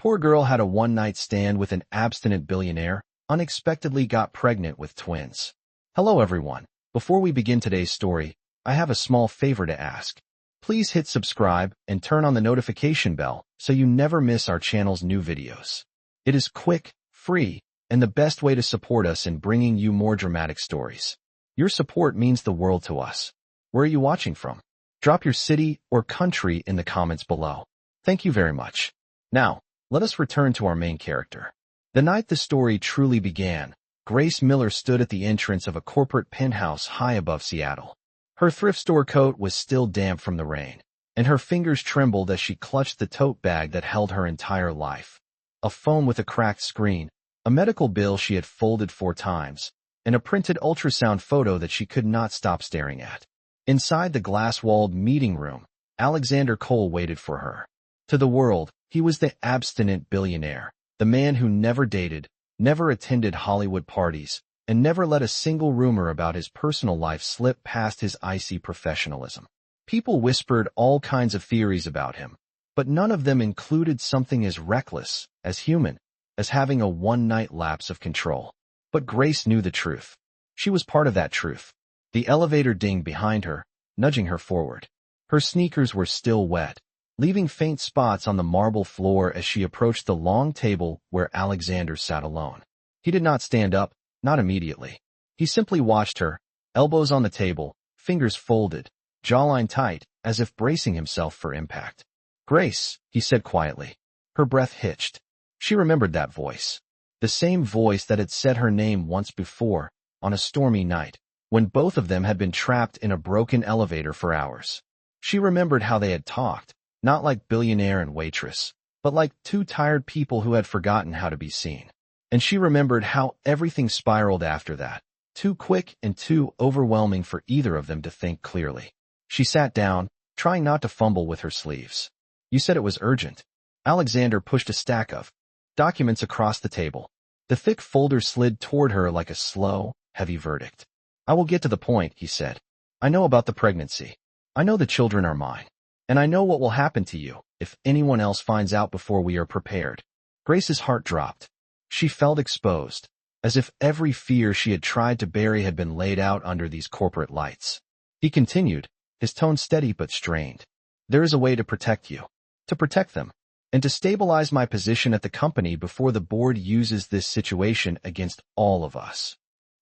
Poor girl had a one-night stand with an abstinent billionaire, unexpectedly got pregnant with twins. Hello everyone. Before we begin today's story, I have a small favor to ask. Please hit subscribe and turn on the notification bell so you never miss our channel's new videos. It is quick, free, and the best way to support us in bringing you more dramatic stories. Your support means the world to us. Where are you watching from? Drop your city or country in the comments below. Thank you very much. Now, let us return to our main character. The night the story truly began, Grace Miller stood at the entrance of a corporate penthouse high above Seattle. Her thrift store coat was still damp from the rain, and her fingers trembled as she clutched the tote bag that held her entire life. A phone with a cracked screen, a medical bill she had folded 4 times, and a printed ultrasound photo that she could not stop staring at. Inside the glass-walled meeting room, Alexander Cole waited for her. To the world, he was the abstinent billionaire, the man who never dated, never attended Hollywood parties, and never let a single rumor about his personal life slip past his icy professionalism. People whispered all kinds of theories about him, but none of them included something as reckless, as human, as having a one-night lapse of control. But Grace knew the truth. She was part of that truth. The elevator dinged behind her, nudging her forward. Her sneakers were still wet, leaving faint spots on the marble floor as she approached the long table where Alexander sat alone. He did not stand up, not immediately. He simply watched her, elbows on the table, fingers folded, jawline tight, as if bracing himself for impact. "Grace," he said quietly. Her breath hitched. She remembered that voice. The same voice that had said her name once before, on a stormy night, when both of them had been trapped in a broken elevator for hours. She remembered how they had talked, not like billionaire and waitress, but like 2 tired people who had forgotten how to be seen. And she remembered how everything spiraled after that, too quick and too overwhelming for either of them to think clearly. She sat down, trying not to fumble with her sleeves. "You said it was urgent." Alexander pushed a stack of documents across the table. The thick folder slid toward her like a slow, heavy verdict. "I will get to the point," he said. "I know about the pregnancy. I know the children are mine. And I know what will happen to you if anyone else finds out before we are prepared." Grace's heart dropped. She felt exposed, as if every fear she had tried to bury had been laid out under these corporate lights. He continued, his tone steady but strained. "There is a way to protect you, to protect them, and to stabilize my position at the company before the board uses this situation against all of us."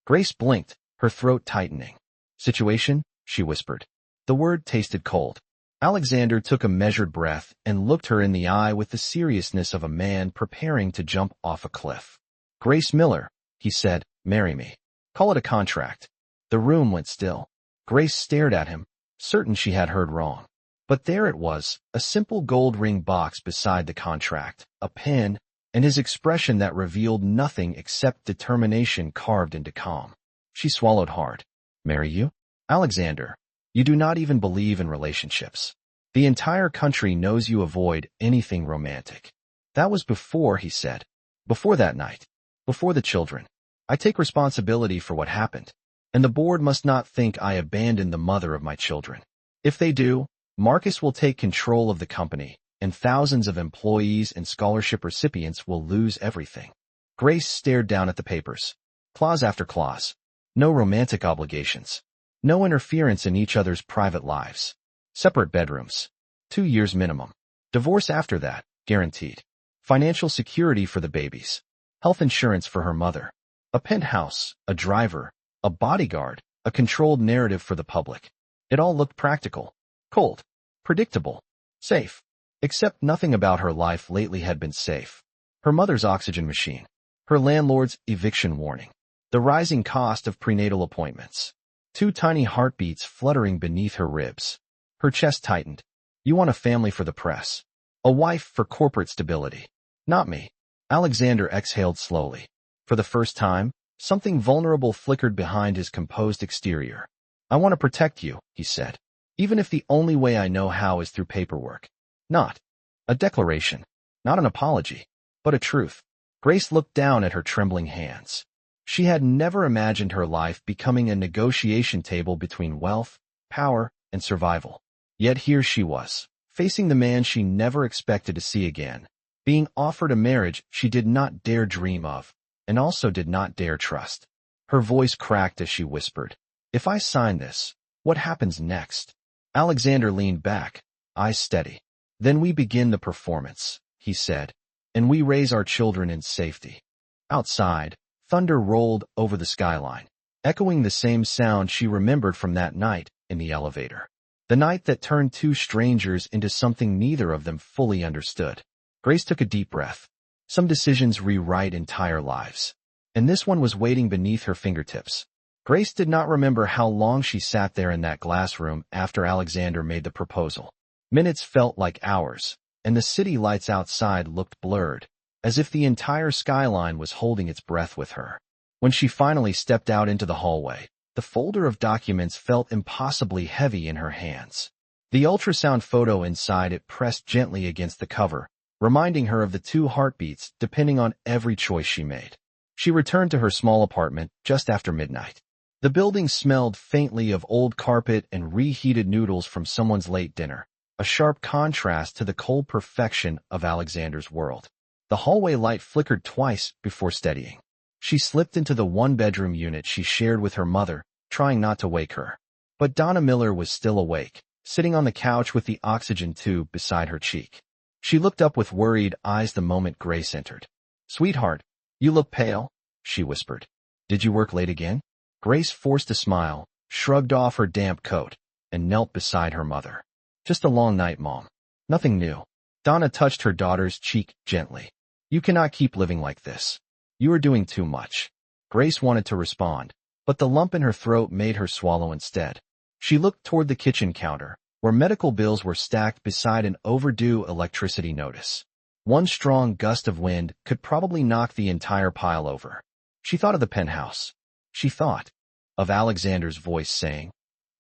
Grace blinked, her throat tightening. "Situation?" she whispered. The word tasted cold. Alexander took a measured breath and looked her in the eye with the seriousness of a man preparing to jump off a cliff. "Grace Miller," he said, "marry me. Call it a contract." The room went still. Grace stared at him, certain she had heard wrong. But there it was, a simple gold ring box beside the contract, a pen, and his expression that revealed nothing except determination carved into calm. She swallowed hard. "Marry you? Alexander, you do not even believe in relationships. The entire country knows you avoid anything romantic." "That was before," he said. "Before that night. Before the children. I take responsibility for what happened. And the board must not think I abandoned the mother of my children. If they do, Marcus will take control of the company, and thousands of employees and scholarship recipients will lose everything." Grace stared down at the papers. Clause after clause. No romantic obligations. No interference in each other's private lives. Separate bedrooms. 2 years minimum. Divorce after that, guaranteed. Financial security for the babies. Health insurance for her mother. A penthouse, a driver, a bodyguard, a controlled narrative for the public. It all looked practical, cold, predictable, safe. Except nothing about her life lately had been safe. Her mother's oxygen machine. Her landlord's eviction warning. The rising cost of prenatal appointments. 2 tiny heartbeats fluttering beneath her ribs. Her chest tightened. "You want a family for the press. A wife for corporate stability. Not me." Alexander exhaled slowly. For the first time, something vulnerable flickered behind his composed exterior. "I want to protect you," he said. "Even if the only way I know how is through paperwork. Not a declaration, not an apology, but a truth." Grace looked down at her trembling hands. She had never imagined her life becoming a negotiation table between wealth, power, and survival. Yet here she was, facing the man she never expected to see again, being offered a marriage she did not dare dream of, and also did not dare trust. Her voice cracked as she whispered, "If I sign this, what happens next?" Alexander leaned back, eyes steady. "Then we begin the performance," he said, "and we raise our children in safety." Outside, thunder rolled over the skyline, echoing the same sound she remembered from that night in the elevator. The night that turned two strangers into something neither of them fully understood. Grace took a deep breath. Some decisions rewrite entire lives, and this one was waiting beneath her fingertips. Grace did not remember how long she sat there in that glass room after Alexander made the proposal. Minutes felt like hours, and the city lights outside looked blurred, as if the entire skyline was holding its breath with her. When she finally stepped out into the hallway, the folder of documents felt impossibly heavy in her hands. The ultrasound photo inside it pressed gently against the cover, reminding her of the 2 heartbeats depending on every choice she made. She returned to her small apartment just after midnight. The building smelled faintly of old carpet and reheated noodles from someone's late dinner, a sharp contrast to the cold perfection of Alexander's world. The hallway light flickered twice before steadying. She slipped into the 1-bedroom unit she shared with her mother, trying not to wake her. But Donna Miller was still awake, sitting on the couch with the oxygen tube beside her cheek. She looked up with worried eyes the moment Grace entered. "Sweetheart, you look pale," she whispered. "Did you work late again?" Grace forced a smile, shrugged off her damp coat, and knelt beside her mother. "Just a long night, Mom. Nothing new." Donna touched her daughter's cheek gently. "You cannot keep living like this. You are doing too much." Grace wanted to respond, but the lump in her throat made her swallow instead. She looked toward the kitchen counter, where medical bills were stacked beside an overdue electricity notice. One strong gust of wind could probably knock the entire pile over. She thought of the penthouse. She thought of Alexander's voice saying,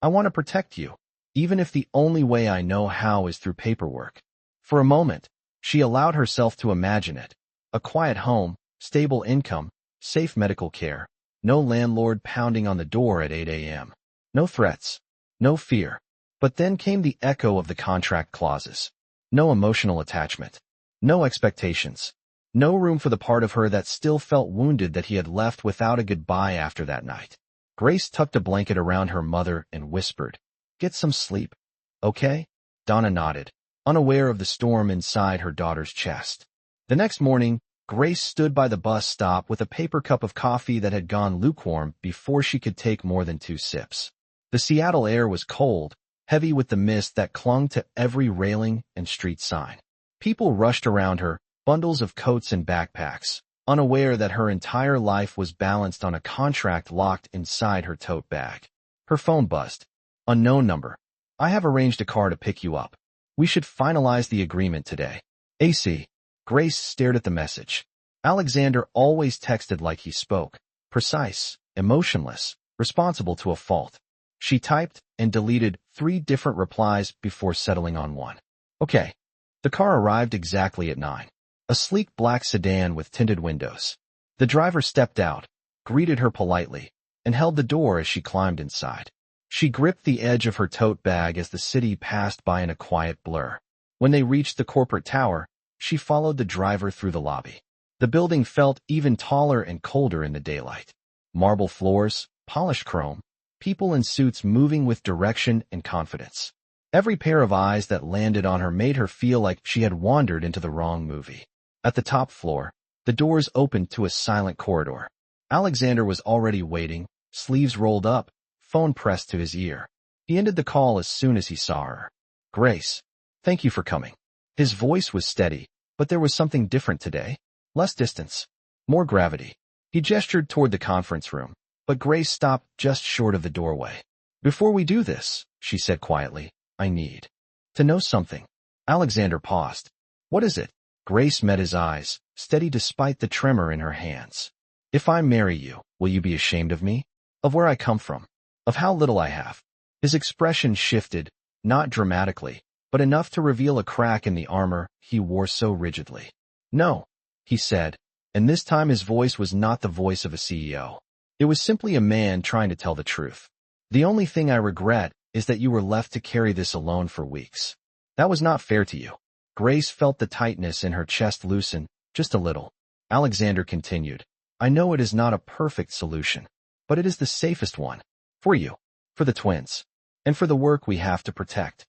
"I want to protect you, even if the only way I know how is through paperwork." For a moment, she allowed herself to imagine it. A quiet home, stable income, safe medical care, no landlord pounding on the door at 8 a.m. No threats, no fear. But then came the echo of the contract clauses. No emotional attachment. No expectations. No room for the part of her that still felt wounded that he had left without a goodbye after that night. Grace tucked a blanket around her mother and whispered, "Get some sleep, okay?" Donna nodded, unaware of the storm inside her daughter's chest. The next morning, Grace stood by the bus stop with a paper cup of coffee that had gone lukewarm before she could take more than 2 sips. The Seattle air was cold, heavy with the mist that clung to every railing and street sign. People rushed around her, bundles of coats and backpacks, unaware that her entire life was balanced on a contract locked inside her tote bag. Her phone buzzed. "Unknown number. I have arranged a car to pick you up. We should finalize the agreement today. AC." Grace stared at the message. Alexander always texted like he spoke, precise, emotionless, responsible to a fault. She typed and deleted 3 different replies before settling on one. "Okay." The car arrived exactly at 9. A sleek black sedan with tinted windows. The driver stepped out, greeted her politely, and held the door as she climbed inside. She gripped the edge of her tote bag as the city passed by in a quiet blur. When they reached the corporate tower, she followed the driver through the lobby. The building felt even taller and colder in the daylight. Marble floors, polished chrome, people in suits moving with direction and confidence. Every pair of eyes that landed on her made her feel like she had wandered into the wrong movie. At the top floor, the doors opened to a silent corridor. Alexander was already waiting, sleeves rolled up, phone pressed to his ear. He ended the call as soon as he saw her. "Grace, thank you for coming." His voice was steady, but there was something different today. Less distance, more gravity. He gestured toward the conference room, but Grace stopped just short of the doorway. "Before we do this," she said quietly, "I need to know something." Alexander paused. "What is it?" Grace met his eyes, steady despite the tremor in her hands. "If I marry you, will you be ashamed of me? Of where I come from? Of how little I have?" His expression shifted, not dramatically, but enough to reveal a crack in the armor he wore so rigidly. "No," he said, and this time his voice was not the voice of a CEO. It was simply a man trying to tell the truth. "The only thing I regret is that you were left to carry this alone for weeks. That was not fair to you." Grace felt the tightness in her chest loosen, just a little. Alexander continued, I know it is not a perfect solution, but it is the safest one. For you, for the twins, and for the work we have to protect.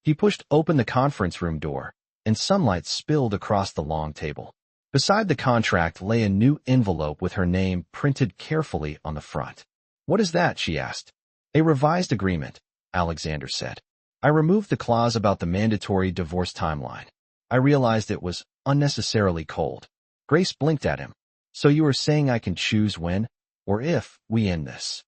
He pushed open the conference room door, and sunlight spilled across the long table. Beside the contract lay a new envelope with her name printed carefully on the front. What is that? She asked. A revised agreement, Alexander said. I removed the clause about the mandatory divorce timeline. I realized it was unnecessarily cold. Grace blinked at him. So you are saying I can choose when, or if, we end this?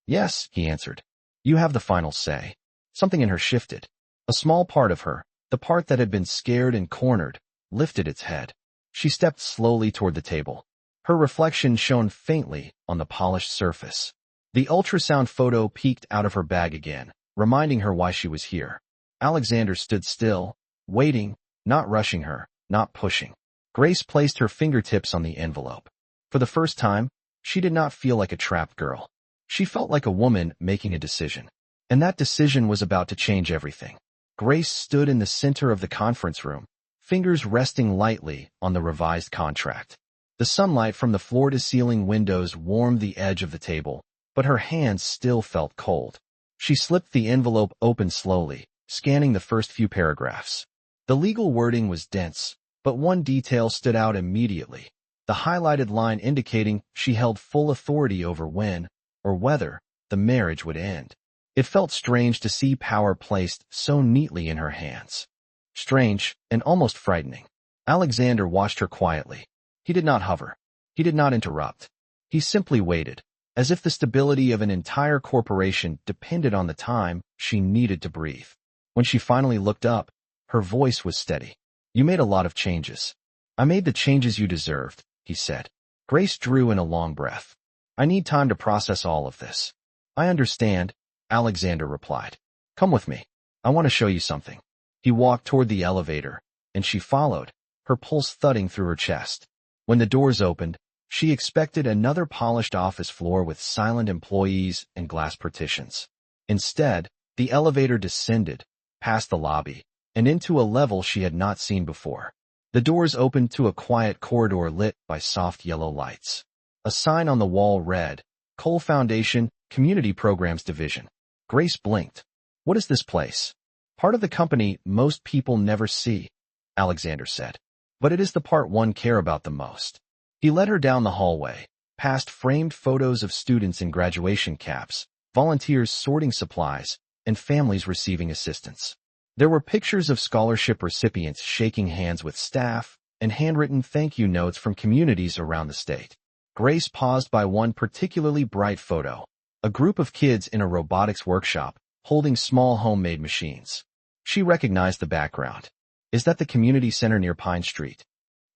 Yes, he answered. You have the final say. Something in her shifted. A small part of her, the part that had been scared and cornered, lifted its head. She stepped slowly toward the table. Her reflection shone faintly on the polished surface. The ultrasound photo peeked out of her bag again, reminding her why she was here. Alexander stood still, waiting, not rushing her, not pushing. Grace placed her fingertips on the envelope. For the first time, she did not feel like a trapped girl. She felt like a woman making a decision. And that decision was about to change everything. Grace stood in the center of the conference room, fingers resting lightly on the revised contract. The sunlight from the floor-to-ceiling windows warmed the edge of the table, but her hands still felt cold. She slipped the envelope open slowly, scanning the first few paragraphs. The legal wording was dense, but one detail stood out immediately, the highlighted line indicating she held full authority over when, or whether, the marriage would end. It felt strange to see power placed so neatly in her hands. Strange and almost frightening. Alexander watched her quietly. He did not hover. He did not interrupt. He simply waited, as if the stability of an entire corporation depended on the time she needed to breathe. When she finally looked up, her voice was steady. You made a lot of changes. I made the changes you deserved, he said. Grace drew in a long breath. I need time to process all of this. I understand, Alexander replied. Come with me. I want to show you something. He walked toward the elevator, and she followed, her pulse thudding through her chest. When the doors opened, she expected another polished office floor with silent employees and glass partitions. Instead, the elevator descended, past the lobby, and into a level she had not seen before. The doors opened to a quiet corridor lit by soft yellow lights. A sign on the wall read, Cole Foundation, Community Programs Division. Grace blinked. What is this place? Part of the company most people never see, Alexander said. But it is the part one care about the most. He led her down the hallway, past framed photos of students in graduation caps, volunteers sorting supplies, and families receiving assistance. There were pictures of scholarship recipients shaking hands with staff, and handwritten thank you notes from communities around the state. Grace paused by one particularly bright photo, a group of kids in a robotics workshop, holding small homemade machines. She recognized the background. Is that the community center near Pine Street?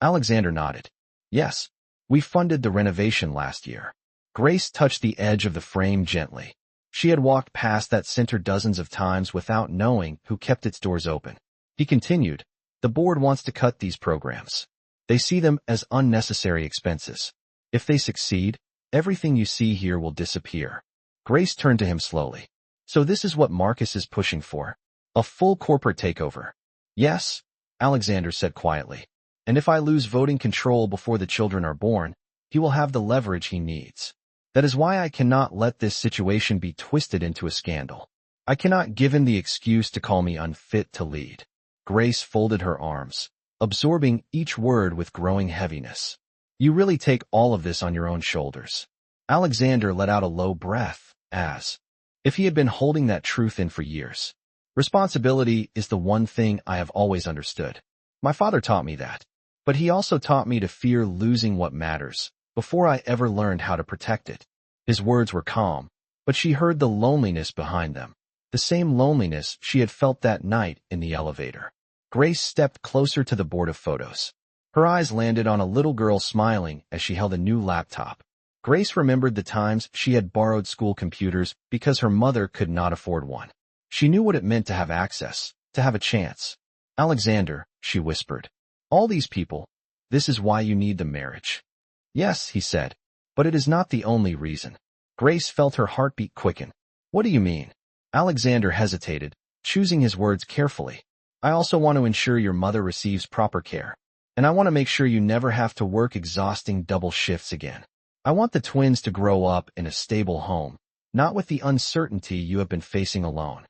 Alexander nodded. Yes, we funded the renovation last year. Grace touched the edge of the frame gently. She had walked past that center dozens of times without knowing who kept its doors open. He continued, the board wants to cut these programs. They see them as unnecessary expenses. If they succeed, everything you see here will disappear. Grace turned to him slowly. So this is what Marcus is pushing for? A full corporate takeover? Yes, Alexander said quietly. And if I lose voting control before the children are born, he will have the leverage he needs. That is why I cannot let this situation be twisted into a scandal. I cannot give him the excuse to call me unfit to lead. Grace folded her arms, absorbing each word with growing heaviness. You really take all of this on your own shoulders. Alexander let out a low breath, as if he had been holding that truth in for years. Responsibility is the one thing I have always understood. My father taught me that. But he also taught me to fear losing what matters, before I ever learned how to protect it. His words were calm, but she heard the loneliness behind them, the same loneliness she had felt that night in the elevator. Grace stepped closer to the board of photos. Her eyes landed on a little girl smiling as she held a new laptop. Grace remembered the times she had borrowed school computers because her mother could not afford one. She knew what it meant to have access, to have a chance. Alexander, she whispered. All these people, this is why you need the marriage. Yes, he said, but it is not the only reason. Grace felt her heartbeat quicken. What do you mean? Alexander hesitated, choosing his words carefully. I also want to ensure your mother receives proper care. And I want to make sure you never have to work exhausting double shifts again. I want the twins to grow up in a stable home, not with the uncertainty you have been facing alone.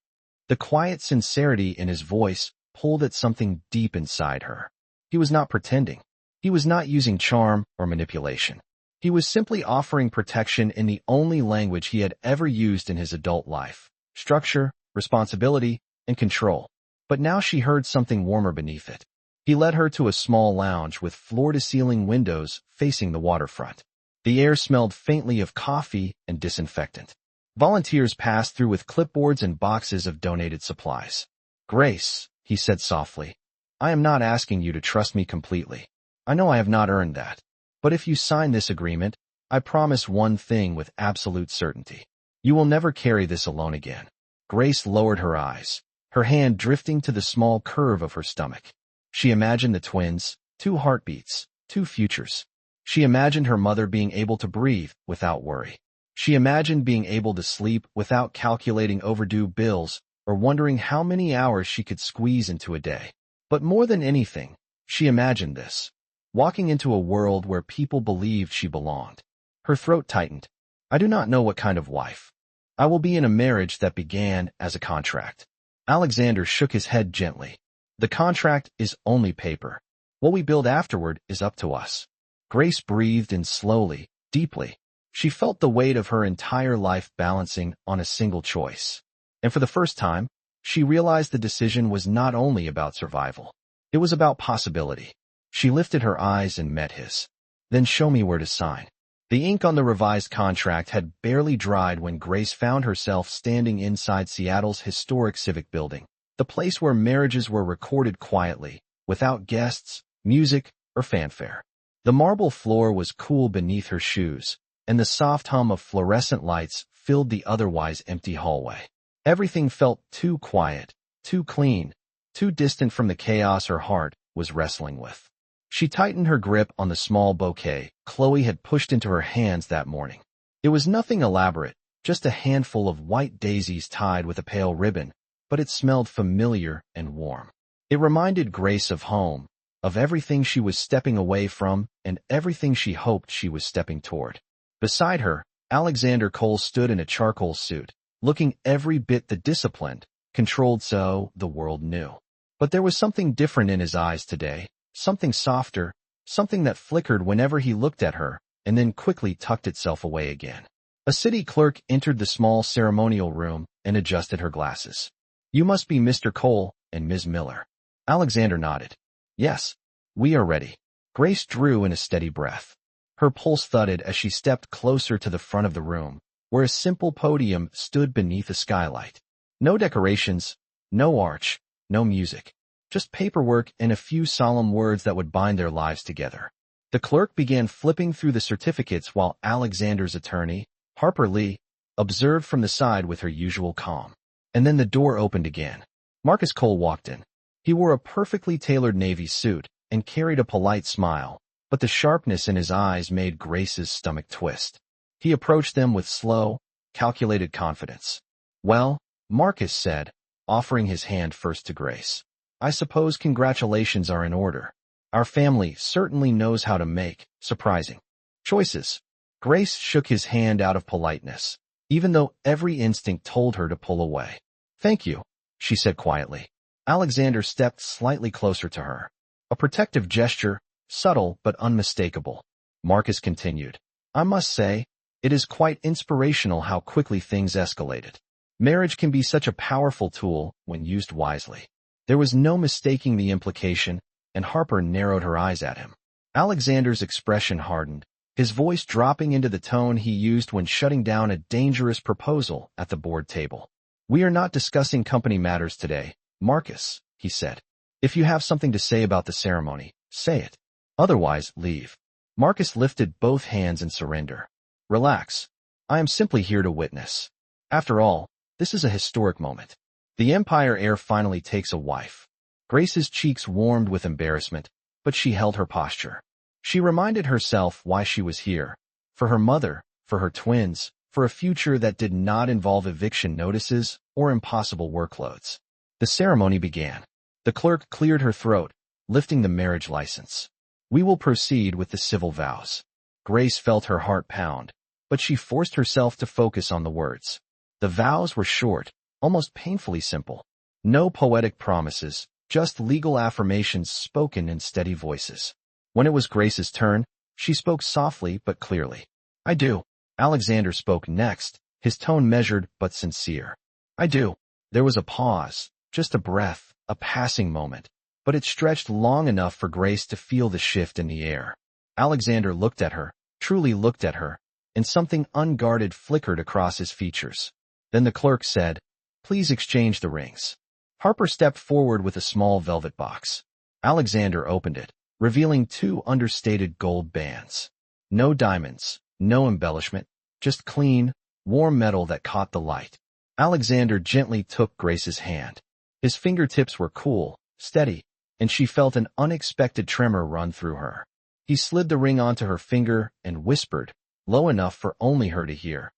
The quiet sincerity in his voice pulled at something deep inside her. He was not pretending. He was not using charm or manipulation. He was simply offering protection in the only language he had ever used in his adult life: structure, responsibility, and control. But now she heard something warmer beneath it. He led her to a small lounge with floor-to-ceiling windows facing the waterfront. The air smelled faintly of coffee and disinfectant. Volunteers passed through with clipboards and boxes of donated supplies. "Grace," he said softly, "I am not asking you to trust me completely. I know I have not earned that. But if you sign this agreement, I promise one thing with absolute certainty. You will never carry this alone again." Grace lowered her eyes, her hand drifting to the small curve of her stomach. She imagined the twins, 2 heartbeats, 2 futures. She imagined her mother being able to breathe without worry. She imagined being able to sleep without calculating overdue bills or wondering how many hours she could squeeze into a day. But more than anything, she imagined this: walking into a world where people believed she belonged. Her throat tightened. "I do not know what kind of wife. I will be in a marriage that began as a contract." Alexander shook his head gently. "The contract is only paper. What we build afterward is up to us." Grace breathed in slowly, deeply. She felt the weight of her entire life balancing on a single choice. And for the first time, she realized the decision was not only about survival. It was about possibility. She lifted her eyes and met his. "Then show me where to sign." The ink on the revised contract had barely dried when Grace found herself standing inside Seattle's historic civic building, the place where marriages were recorded quietly, without guests, music, or fanfare. The marble floor was cool beneath her shoes, and the soft hum of fluorescent lights filled the otherwise empty hallway. Everything felt too quiet, too clean, too distant from the chaos her heart was wrestling with. She tightened her grip on the small bouquet Chloe had pushed into her hands that morning. It was nothing elaborate, just a handful of white daisies tied with a pale ribbon, but it smelled familiar and warm. It reminded Grace of home, of everything she was stepping away from and everything she hoped she was stepping toward. Beside her, Alexander Cole stood in a charcoal suit, looking every bit the disciplined, controlled so the world knew. But there was something different in his eyes today. Something softer, something that flickered whenever he looked at her, and then quickly tucked itself away again. A city clerk entered the small ceremonial room and adjusted her glasses. "You must be Mr. Cole and Ms. Miller." Alexander nodded. "Yes, we are ready." Grace drew in a steady breath. Her pulse thudded as she stepped closer to the front of the room, where a simple podium stood beneath a skylight. No decorations, no arch, no music. Just paperwork and a few solemn words that would bind their lives together. The clerk began flipping through the certificates while Alexander's attorney, Harper Lee, observed from the side with her usual calm. And then the door opened again. Marcus Cole walked in. He wore a perfectly tailored navy suit and carried a polite smile, but the sharpness in his eyes made Grace's stomach twist. He approached them with slow, calculated confidence. "Well," Marcus said, offering his hand first to Grace, "I suppose congratulations are in order. Our family certainly knows how to make surprising choices." Grace shook his hand out of politeness, even though every instinct told her to pull away. "Thank you," she said quietly. Alexander stepped slightly closer to her. A protective gesture, subtle but unmistakable. Marcus continued, "I must say, it is quite inspirational how quickly things escalated. Marriage can be such a powerful tool when used wisely." There was no mistaking the implication, and Harper narrowed her eyes at him. Alexander's expression hardened, his voice dropping into the tone he used when shutting down a dangerous proposal at the board table. "We are not discussing company matters today, Marcus," he said. "If you have something to say about the ceremony, say it. Otherwise, leave." Marcus lifted both hands in surrender. "Relax. I am simply here to witness. After all, this is a historic moment. The Empire heir finally takes a wife." Grace's cheeks warmed with embarrassment, but she held her posture. She reminded herself why she was here. For her mother, for her twins, for a future that did not involve eviction notices or impossible workloads. The ceremony began. The clerk cleared her throat, lifting the marriage license. We will proceed with the civil vows. Grace felt her heart pound, but she forced herself to focus on the words. The vows were short, almost painfully simple. No poetic promises, just legal affirmations spoken in steady voices. When it was Grace's turn, she spoke softly but clearly. I do. Alexander spoke next, his tone measured but sincere. I do. There was a pause, just a breath, a passing moment, but it stretched long enough for Grace to feel the shift in the air. Alexander looked at her, truly looked at her, and something unguarded flickered across his features. Then the clerk said, Please exchange the rings. Harper stepped forward with a small velvet box. Alexander opened it, revealing 2 understated gold bands. No diamonds, no embellishment, just clean, warm metal that caught the light. Alexander gently took Grace's hand. His fingertips were cool, steady, and she felt an unexpected tremor run through her. He slid the ring onto her finger and whispered, low enough for only her to hear,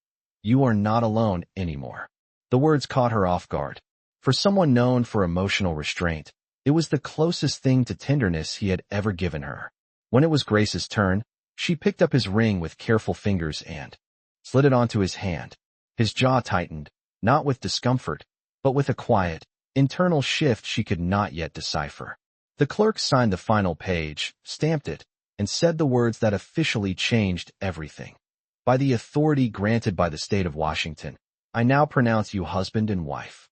You are not alone anymore. The words caught her off guard. For someone known for emotional restraint, it was the closest thing to tenderness he had ever given her. When it was Grace's turn, she picked up his ring with careful fingers and slid it onto his hand. His jaw tightened, not with discomfort, but with a quiet, internal shift she could not yet decipher. The clerk signed the final page, stamped it, and said the words that officially changed everything. By the authority granted by the state of Washington, I now pronounce you husband and wife.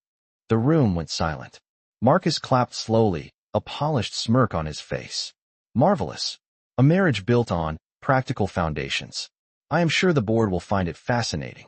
The room went silent. Marcus clapped slowly, a polished smirk on his face. Marvelous. A marriage built on practical foundations. I am sure the board will find it fascinating.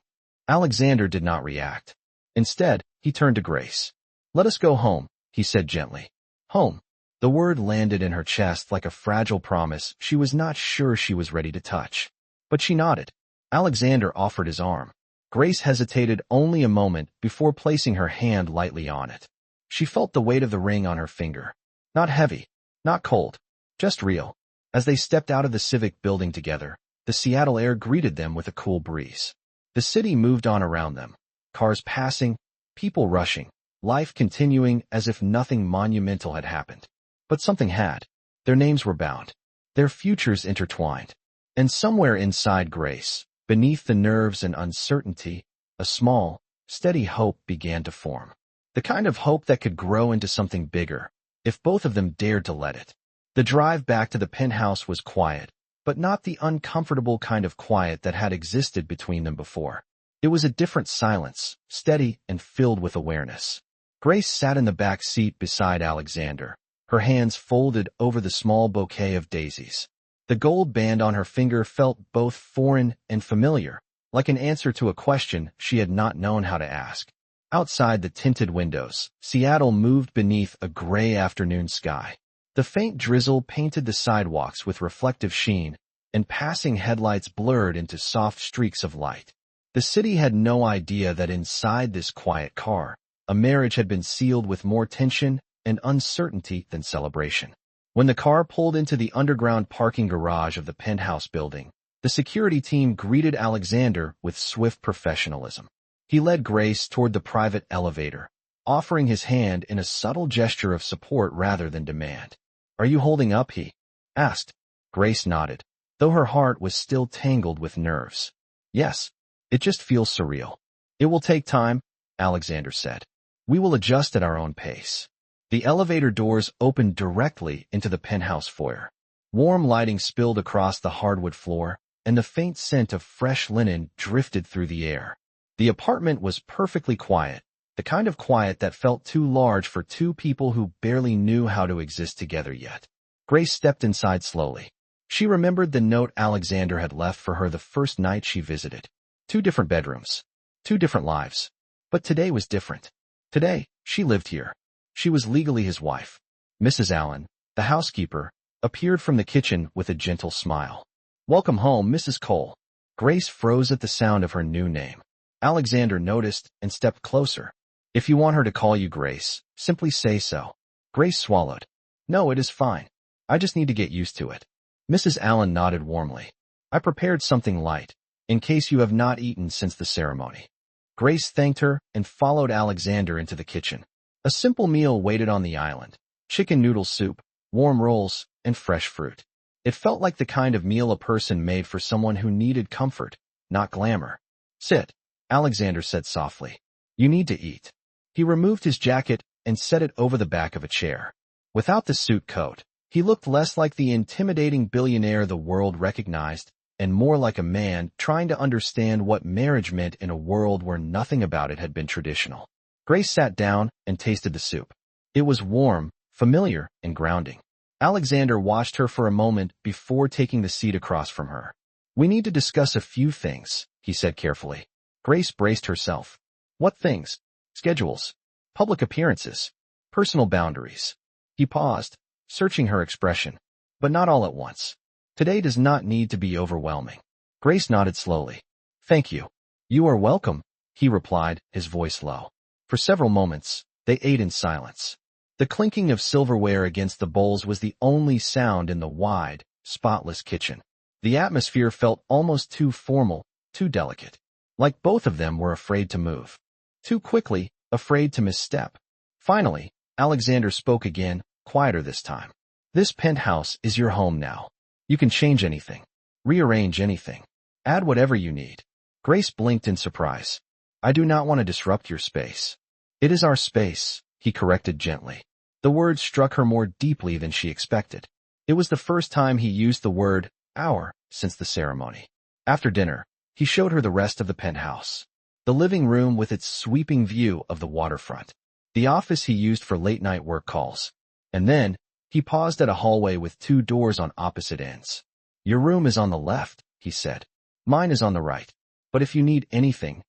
Alexander did not react. Instead, he turned to Grace. Let us go home, he said gently. Home. The word landed in her chest like a fragile promise she was not sure she was ready to touch. But she nodded. Alexander offered his arm. Grace hesitated only a moment before placing her hand lightly on it. She felt the weight of the ring on her finger. Not heavy, not cold, just real. As they stepped out of the civic building together, the Seattle air greeted them with a cool breeze. The city moved on around them, cars passing, people rushing, life continuing as if nothing monumental had happened. But something had. Their names were bound, their futures intertwined. And somewhere inside Grace, beneath the nerves and uncertainty, a small, steady hope began to form. The kind of hope that could grow into something bigger, if both of them dared to let it. The drive back to the penthouse was quiet, but not the uncomfortable kind of quiet that had existed between them before. It was a different silence, steady and filled with awareness. Grace sat in the back seat beside Alexander, her hands folded over the small bouquet of daisies. The gold band on her finger felt both foreign and familiar, like an answer to a question she had not known how to ask. Outside the tinted windows, Seattle moved beneath a gray afternoon sky. The faint drizzle painted the sidewalks with reflective sheen, and passing headlights blurred into soft streaks of light. The city had no idea that inside this quiet car, a marriage had been sealed with more tension and uncertainty than celebration. When the car pulled into the underground parking garage of the penthouse building, the security team greeted Alexander with swift professionalism. He led Grace toward the private elevator, offering his hand in a subtle gesture of support rather than demand. Are you holding up? He asked. Grace nodded, though her heart was still tangled with nerves. Yes, it just feels surreal. It will take time, Alexander said. We will adjust at our own pace. The elevator doors opened directly into the penthouse foyer. Warm lighting spilled across the hardwood floor, and the faint scent of fresh linen drifted through the air. The apartment was perfectly quiet, the kind of quiet that felt too large for 2 people who barely knew how to exist together yet. Grace stepped inside slowly. She remembered the note Alexander had left for her the first night she visited. 2 different bedrooms, 2 different lives. But today was different. Today, she lived here. She was legally his wife. Mrs. Allen, the housekeeper, appeared from the kitchen with a gentle smile. Welcome home, Mrs. Cole. Grace froze at the sound of her new name. Alexander noticed and stepped closer. If you want her to call you Grace, simply say so. Grace swallowed. No, it is fine. I just need to get used to it. Mrs. Allen nodded warmly. I prepared something light, in case you have not eaten since the ceremony. Grace thanked her and followed Alexander into the kitchen. A simple meal waited on the island. chicken noodle soup, warm rolls, and fresh fruit. It felt like the kind of meal a person made for someone who needed comfort, not glamour. Sit, Alexander said softly. You need to eat. He removed his jacket and set it over the back of a chair. Without the suit coat, he looked less like the intimidating billionaire the world recognized and more like a man trying to understand what marriage meant in a world where nothing about it had been traditional. Grace sat down and tasted the soup. It was warm, familiar, and grounding. Alexander watched her for a moment before taking the seat across from her. We need to discuss a few things, he said carefully. Grace braced herself. What things? Schedules, public appearances, personal boundaries. He paused, searching her expression, but not all at once. Today does not need to be overwhelming. Grace nodded slowly. Thank you. You are welcome, he replied, his voice low. For several moments, they ate in silence. The clinking of silverware against the bowls was the only sound in the wide, spotless kitchen. The atmosphere felt almost too formal, too delicate. Like both of them were afraid to move. Too quickly, afraid to misstep. Finally, Alexander spoke again, quieter this time. This penthouse is your home now. You can change anything, rearrange anything, add whatever you need. Grace blinked in surprise. I do not want to disrupt your space. It is our space, he corrected gently. The word struck her more deeply than she expected. It was the first time he used the word our since the ceremony. After dinner, he showed her the rest of the penthouse. The living room with its sweeping view of the waterfront. The office he used for late-night work calls. And then, he paused at a hallway with 2 doors on opposite ends. Your room is on the left, he said. Mine is on the right. But if you need anything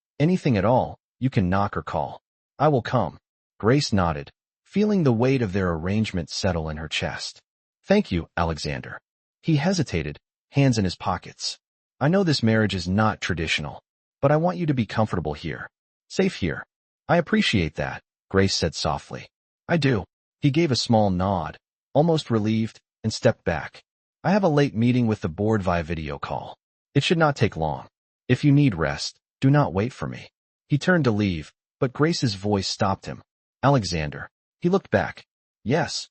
at all, you can knock or call. I will come. Grace nodded, feeling the weight of their arrangement settle in her chest. Thank you, Alexander. He hesitated, hands in his pockets. I know this marriage is not traditional, but I want you to be comfortable here. Safe here. I appreciate that, Grace said softly. I do. He gave a small nod, almost relieved, and stepped back. I have a late meeting with the board via video call. It should not take long. If you need rest, do not wait for me. He turned to leave, but Grace's voice stopped him. Alexander. He looked back. Yes.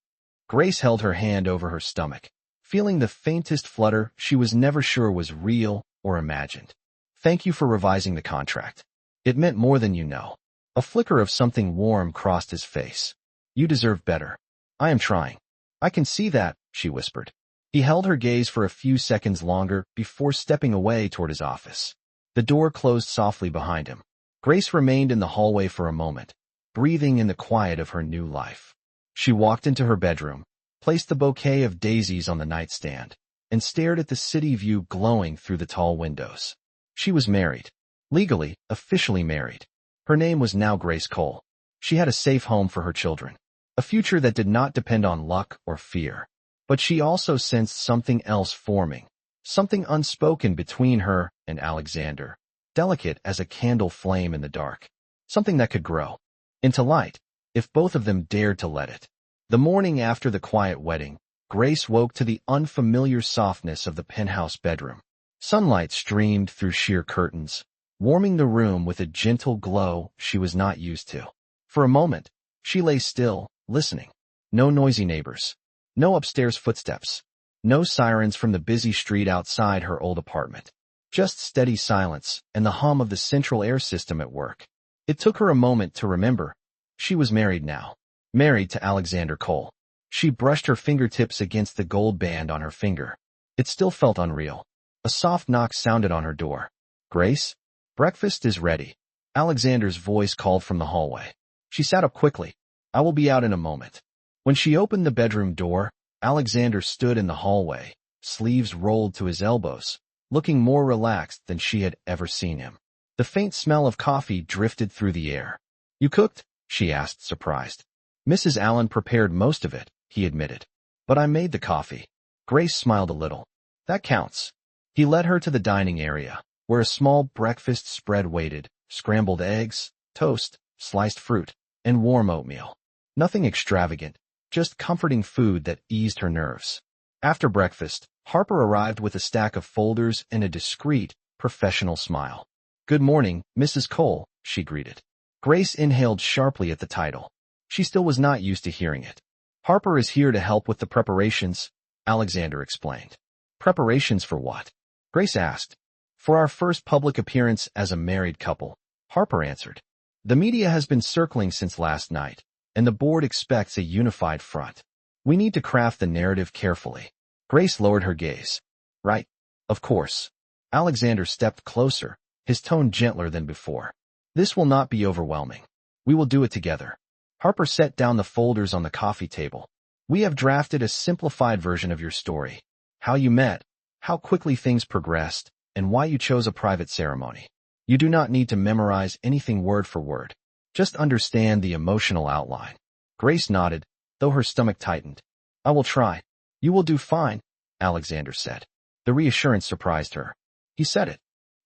Grace held her hand over her stomach, feeling the faintest flutter she was never sure was real or imagined. Thank you for revising the contract. It meant more than you know. A flicker of something warm crossed his face. You deserve better. I am trying. I can see that, she whispered. He held her gaze for a few seconds longer before stepping away toward his office. The door closed softly behind him. Grace remained in the hallway for a moment, breathing in the quiet of her new life. She walked into her bedroom, placed the bouquet of daisies on the nightstand, and stared at the city view glowing through the tall windows. She was married. Legally, officially married. Her name was now Grace Cole. She had a safe home for her children. A future that did not depend on luck or fear. But she also sensed something else forming, something unspoken between her and Alexander, delicate as a candle flame in the dark, something that could grow into light, if both of them dared to let it. The morning after the quiet wedding, Grace woke to the unfamiliar softness of the penthouse bedroom. Sunlight streamed through sheer curtains, warming the room with a gentle glow she was not used to. For a moment, she lay still, listening. No noisy neighbors. No upstairs footsteps. No sirens from the busy street outside her old apartment. Just steady silence and the hum of the central air system at work. It took her a moment to remember. She was married now. Married to Alexander Cole. She brushed her fingertips against the gold band on her finger. It still felt unreal. A soft knock sounded on her door. Grace? Breakfast is ready. Alexander's voice called from the hallway. She sat up quickly. I will be out in a moment. When she opened the bedroom door, Alexander stood in the hallway, sleeves rolled to his elbows, looking more relaxed than she had ever seen him. The faint smell of coffee drifted through the air. You cooked? She asked, surprised. Mrs. Allen prepared most of it, he admitted. But I made the coffee. Grace smiled a little. That counts. He led her to the dining area, where a small breakfast spread waited, scrambled eggs, toast, sliced fruit, and warm oatmeal. Nothing extravagant, just comforting food that eased her nerves. After breakfast, Harper arrived with a stack of folders and a discreet, professional smile. Good morning, Mrs. Cole, she greeted. Grace inhaled sharply at the title. She still was not used to hearing it. Harper is here to help with the preparations, Alexander explained. Preparations for what? Grace asked. For our first public appearance as a married couple, Harper answered. The media has been circling since last night, and the board expects a unified front. We need to craft the narrative carefully. Grace lowered her gaze. Right. Of course. Alexander stepped closer, his tone gentler than before. This will not be overwhelming. We will do it together. Harper set down the folders on the coffee table. We have drafted a simplified version of your story. How you met, how quickly things progressed, and why you chose a private ceremony. You do not need to memorize anything word for word. Just understand the emotional outline. Grace nodded, though her stomach tightened. I will try. You will do fine, Alexander said. The reassurance surprised her. He said it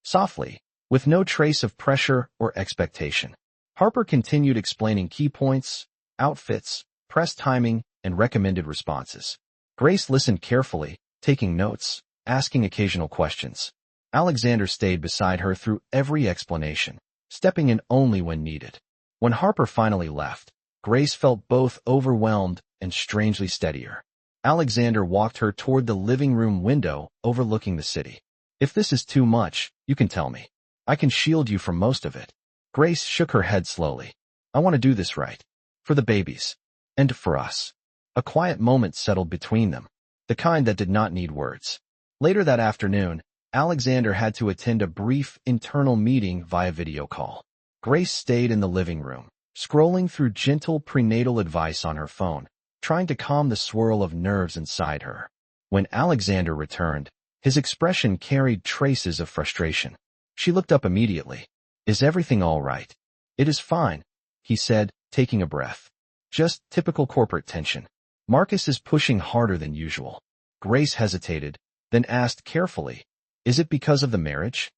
softly, with no trace of pressure or expectation. Harper continued explaining key points, outfits, press timing, and recommended responses. Grace listened carefully, taking notes, asking occasional questions. Alexander stayed beside her through every explanation, stepping in only when needed. When Harper finally left, Grace felt both overwhelmed and strangely steadier. Alexander walked her toward the living room window overlooking the city. If this is too much, you can tell me. I can shield you from most of it. Grace shook her head slowly. I want to do this right. For the babies. And for us. A quiet moment settled between them, the kind that did not need words. Later that afternoon, Alexander had to attend a brief internal meeting via video call. Grace stayed in the living room, scrolling through gentle prenatal advice on her phone, trying to calm the swirl of nerves inside her. When Alexander returned, his expression carried traces of frustration. She looked up immediately. Is everything all right? It is fine, he said, taking a breath. Just typical corporate tension. Marcus is pushing harder than usual. Grace hesitated, then asked carefully, is it because of the marriage?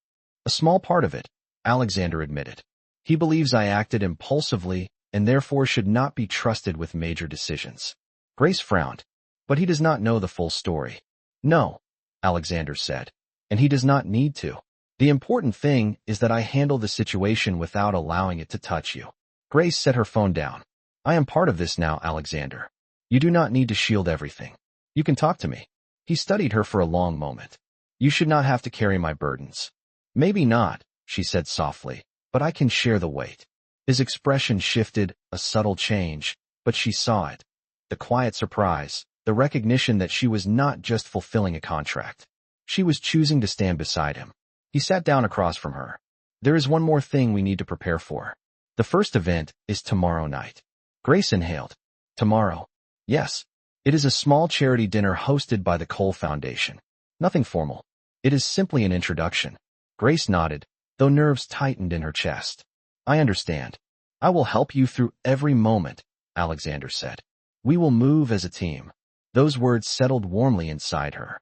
A small part of it, Alexander admitted. He believes I acted impulsively and therefore should not be trusted with major decisions. Grace frowned, but he does not know the full story. No, Alexander said, and he does not need to. The important thing is that I handle the situation without allowing it to touch you. Grace set her phone down. I am part of this now, Alexander. You do not need to shield everything. You can talk to me. He studied her for a long moment. You should not have to carry my burdens. Maybe not, she said softly, but I can share the weight. His expression shifted, a subtle change, but she saw it. The quiet surprise, the recognition that she was not just fulfilling a contract. She was choosing to stand beside him. He sat down across from her. There is one more thing we need to prepare for. The first event is tomorrow night. Grace inhaled. Tomorrow. Yes. It is a small charity dinner hosted by the Cole Foundation. Nothing formal. It is simply an introduction. Grace nodded, though nerves tightened in her chest. I understand. I will help you through every moment, Alexander said. We will move as a team. Those words settled warmly inside her.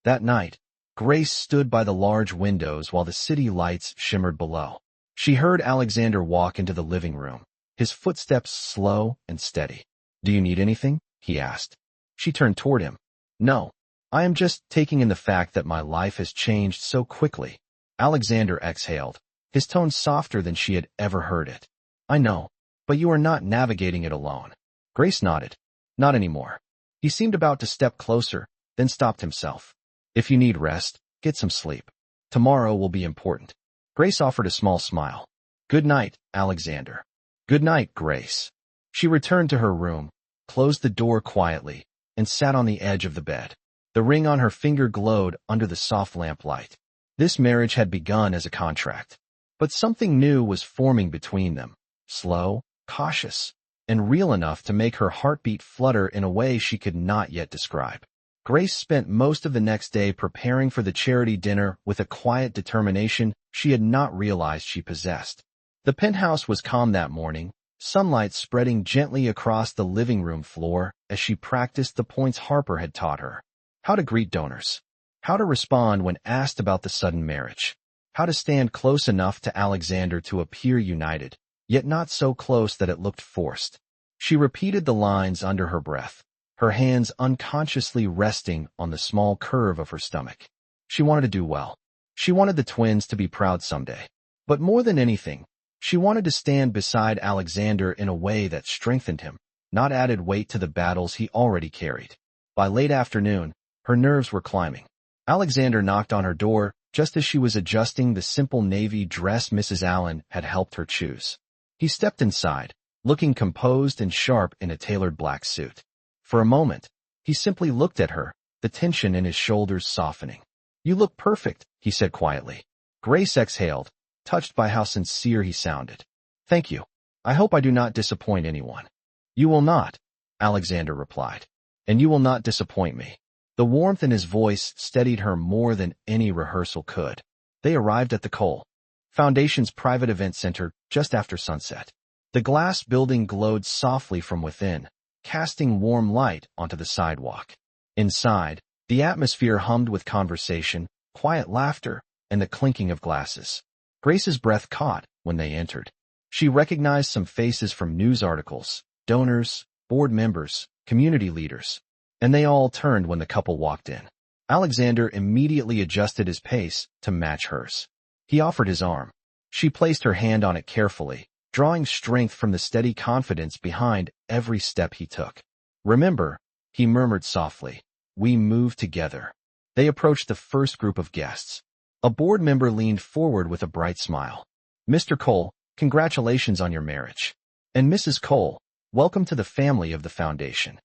That night, Grace stood by the large windows while the city lights shimmered below. She heard Alexander walk into the living room, his footsteps slow and steady. Do you need anything? He asked. She turned toward him. No. I am just taking in the fact that my life has changed so quickly. Alexander exhaled, his tone softer than she had ever heard it. I know, but you are not navigating it alone. Grace nodded. Not anymore. He seemed about to step closer, then stopped himself. If you need rest, get some sleep. Tomorrow will be important. Grace offered a small smile. Good night, Alexander. Good night, Grace. She returned to her room, closed the door quietly, and sat on the edge of the bed. The ring on her finger glowed under the soft lamplight. This marriage had begun as a contract, but something new was forming between them, slow, cautious, and real enough to make her heartbeat flutter in a way she could not yet describe. Grace spent most of the next day preparing for the charity dinner with a quiet determination she had not realized she possessed. The penthouse was calm that morning, sunlight spreading gently across the living room floor as she practiced the points Harper had taught her. How to greet donors. How to respond when asked about the sudden marriage. How to stand close enough to Alexander to appear united, yet not so close that it looked forced. She repeated the lines under her breath, her hands unconsciously resting on the small curve of her stomach. She wanted to do well. She wanted the twins to be proud someday. But more than anything, she wanted to stand beside Alexander in a way that strengthened him, not added weight to the battles he already carried. By late afternoon, her nerves were climbing. Alexander knocked on her door just as she was adjusting the simple navy dress Mrs. Allen had helped her choose. He stepped inside, looking composed and sharp in a tailored black suit. For a moment, he simply looked at her, the tension in his shoulders softening. "You look perfect," he said quietly. Grace exhaled, touched by how sincere he sounded. "Thank you. I hope I do not disappoint anyone." "You will not," Alexander replied. "And you will not disappoint me." The warmth in his voice steadied her more than any rehearsal could. They arrived at the Cole Foundation's private event center just after sunset. The glass building glowed softly from within, casting warm light onto the sidewalk. Inside, the atmosphere hummed with conversation, quiet laughter, and the clinking of glasses. Grace's breath caught when they entered. She recognized some faces from news articles, donors, board members, community leaders, and they all turned when the couple walked in. Alexander immediately adjusted his pace to match hers. He offered his arm. She placed her hand on it carefully, drawing strength from the steady confidence behind every step he took. "Remember," he murmured softly, "we move together." They approached the first group of guests. A board member leaned forward with a bright smile. "Mr. Cole, congratulations on your marriage. And Mrs. Cole, welcome to the family of the foundation."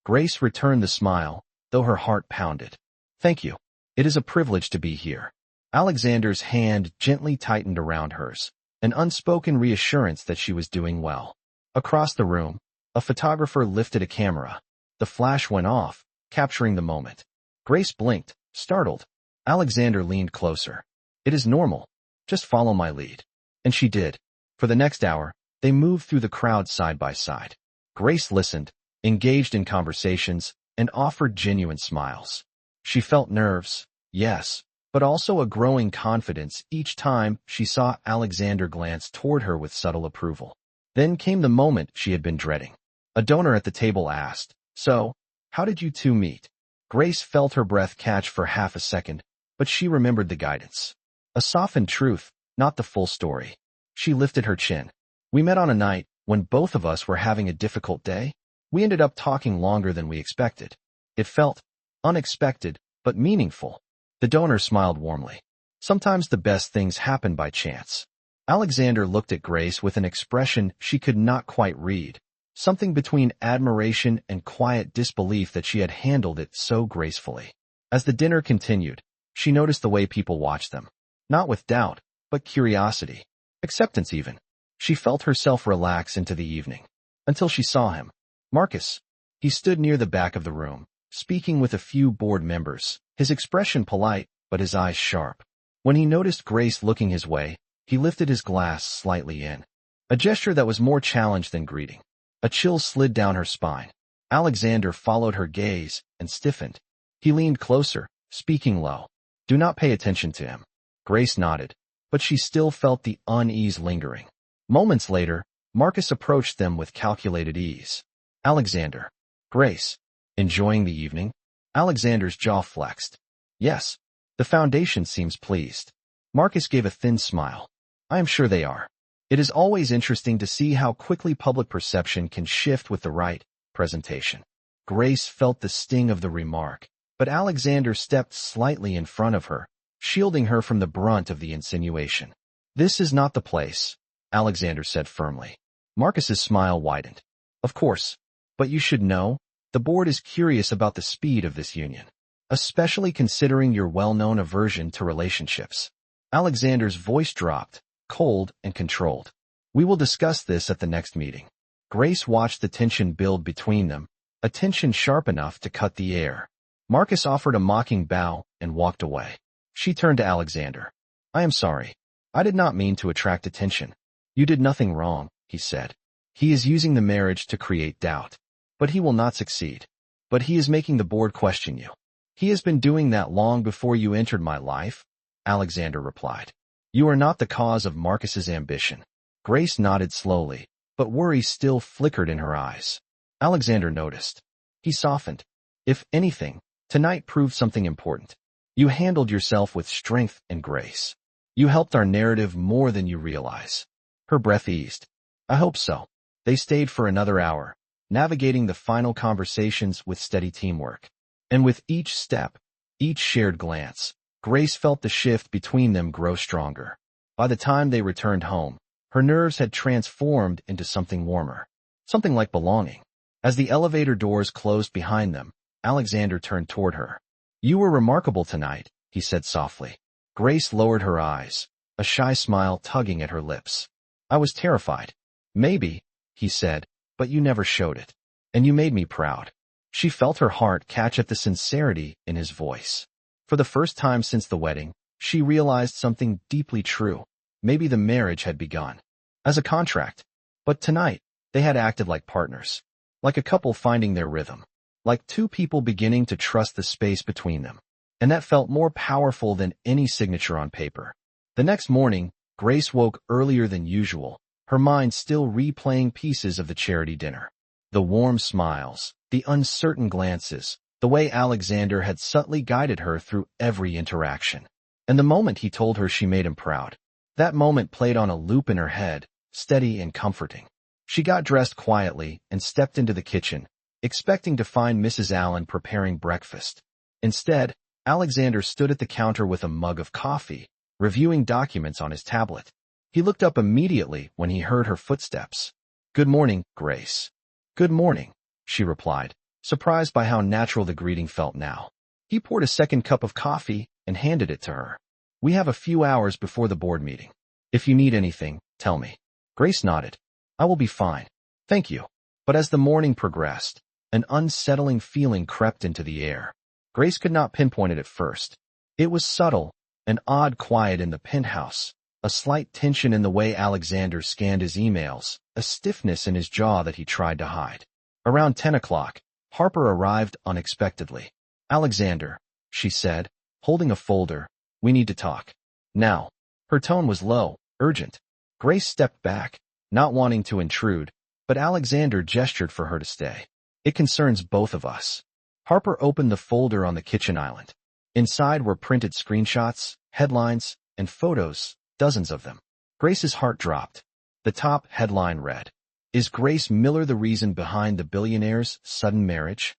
Grace returned the smile, though her heart pounded. "Thank you. It is a privilege to be here." Alexander's hand gently tightened around hers, an unspoken reassurance that she was doing well. Across the room, a photographer lifted a camera. The flash went off, capturing the moment. Grace blinked, startled. Alexander leaned closer. "It is normal. Just follow my lead." And she did. For the next hour, they moved through the crowd side by side. Grace listened, engaged in conversations, and offered genuine smiles. She felt nerves, yes, but also a growing confidence each time she saw Alexander glance toward her with subtle approval. Then came the moment she had been dreading. A donor at the table asked, "So, how did you two meet?" Grace felt her breath catch for half a second, but she remembered the guidance. A softened truth, not the full story. She lifted her chin. "We met on a night when both of us were having a difficult day. We ended up talking longer than we expected. It felt unexpected, but meaningful." The donor smiled warmly. "Sometimes the best things happen by chance." Alexander looked at Grace with an expression she could not quite read, something between admiration and quiet disbelief that she had handled it so gracefully. As the dinner continued, she noticed the way people watched them. Not with doubt, but curiosity. Acceptance even. She felt herself relax into the evening. Until she saw him. Marcus. He stood near the back of the room, speaking with a few board members, his expression polite, but his eyes sharp. When he noticed Grace looking his way, he lifted his glass slightly in. A gesture that was more challenge than greeting. A chill slid down her spine. Alexander followed her gaze and stiffened. He leaned closer, speaking low. "Do not pay attention to him." Grace nodded, but she still felt the unease lingering. Moments later, Marcus approached them with calculated ease. "Alexander." "Grace. Enjoying the evening?" Alexander's jaw flexed. "Yes." "The foundation seems pleased." Marcus gave a thin smile. "I am sure they are. It is always interesting to see how quickly public perception can shift with the right presentation." Grace felt the sting of the remark, but Alexander stepped slightly in front of her, shielding her from the brunt of the insinuation. "This is not the place," Alexander said firmly. Marcus's smile widened. "Of course. But you should know, the board is curious about the speed of this union, especially considering your well-known aversion to relationships." Alexander's voice dropped, cold and controlled. "We will discuss this at the next meeting." Grace watched the tension build between them, a tension sharp enough to cut the air. Marcus offered a mocking bow and walked away. She turned to Alexander. "I am sorry. I did not mean to attract attention." "You did nothing wrong," he said. "He is using the marriage to create doubt. But he will not succeed. But he is making the board question you." "He has been doing that long before you entered my life," Alexander replied. "You are not the cause of Marcus's ambition." Grace nodded slowly, but worry still flickered in her eyes. Alexander noticed. He softened. "If anything, tonight proved something important. You handled yourself with strength and grace. You helped our narrative more than you realize." Her breath eased. "I hope so." They stayed for another hour, navigating the final conversations with steady teamwork. And with each step, each shared glance, Grace felt the shift between them grow stronger. By the time they returned home, her nerves had transformed into something warmer, something like belonging. As the elevator doors closed behind them, Alexander turned toward her. "You were remarkable tonight," he said softly. Grace lowered her eyes, a shy smile tugging at her lips. "I was terrified." "Maybe," he said, "but you never showed it. And you made me proud." She felt her heart catch at the sincerity in his voice. For the first time since the wedding, she realized something deeply true. Maybe the marriage had begun as a contract, but tonight they had acted like partners, like a couple finding their rhythm, like two people beginning to trust the space between them. And that felt more powerful than any signature on paper. The next morning, Grace woke earlier than usual, her mind still replaying pieces of the charity dinner. The warm smiles, the uncertain glances, the way Alexander had subtly guided her through every interaction. And the moment he told her she made him proud. That moment played on a loop in her head, steady and comforting. She got dressed quietly and stepped into the kitchen, expecting to find Mrs. Allen preparing breakfast. Instead, Alexander stood at the counter with a mug of coffee, reviewing documents on his tablet. He looked up immediately when he heard her footsteps. "Good morning, Grace." "Good morning," she replied, surprised by how natural the greeting felt now. He poured a second cup of coffee and handed it to her. "We have a few hours before the board meeting. If you need anything, tell me." Grace nodded. "I will be fine. Thank you." But as the morning progressed, an unsettling feeling crept into the air. Grace could not pinpoint it at first. It was subtle, an odd quiet in the penthouse, a slight tension in the way Alexander scanned his emails, a stiffness in his jaw that he tried to hide. Around 10 o'clock, Harper arrived unexpectedly. "Alexander," she said, holding a folder, "we need to talk. Now." Her tone was low, urgent. Grace stepped back, not wanting to intrude, but Alexander gestured for her to stay. "It concerns both of us." Harper opened the folder on the kitchen island. Inside were printed screenshots, headlines, and photos, dozens of them. Grace's heart dropped. The top headline read, "Is Grace Miller the reason behind the billionaire's sudden marriage?"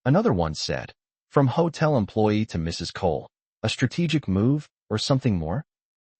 Another one said, "From hotel employee to Mrs. Cole, a strategic move or something more?"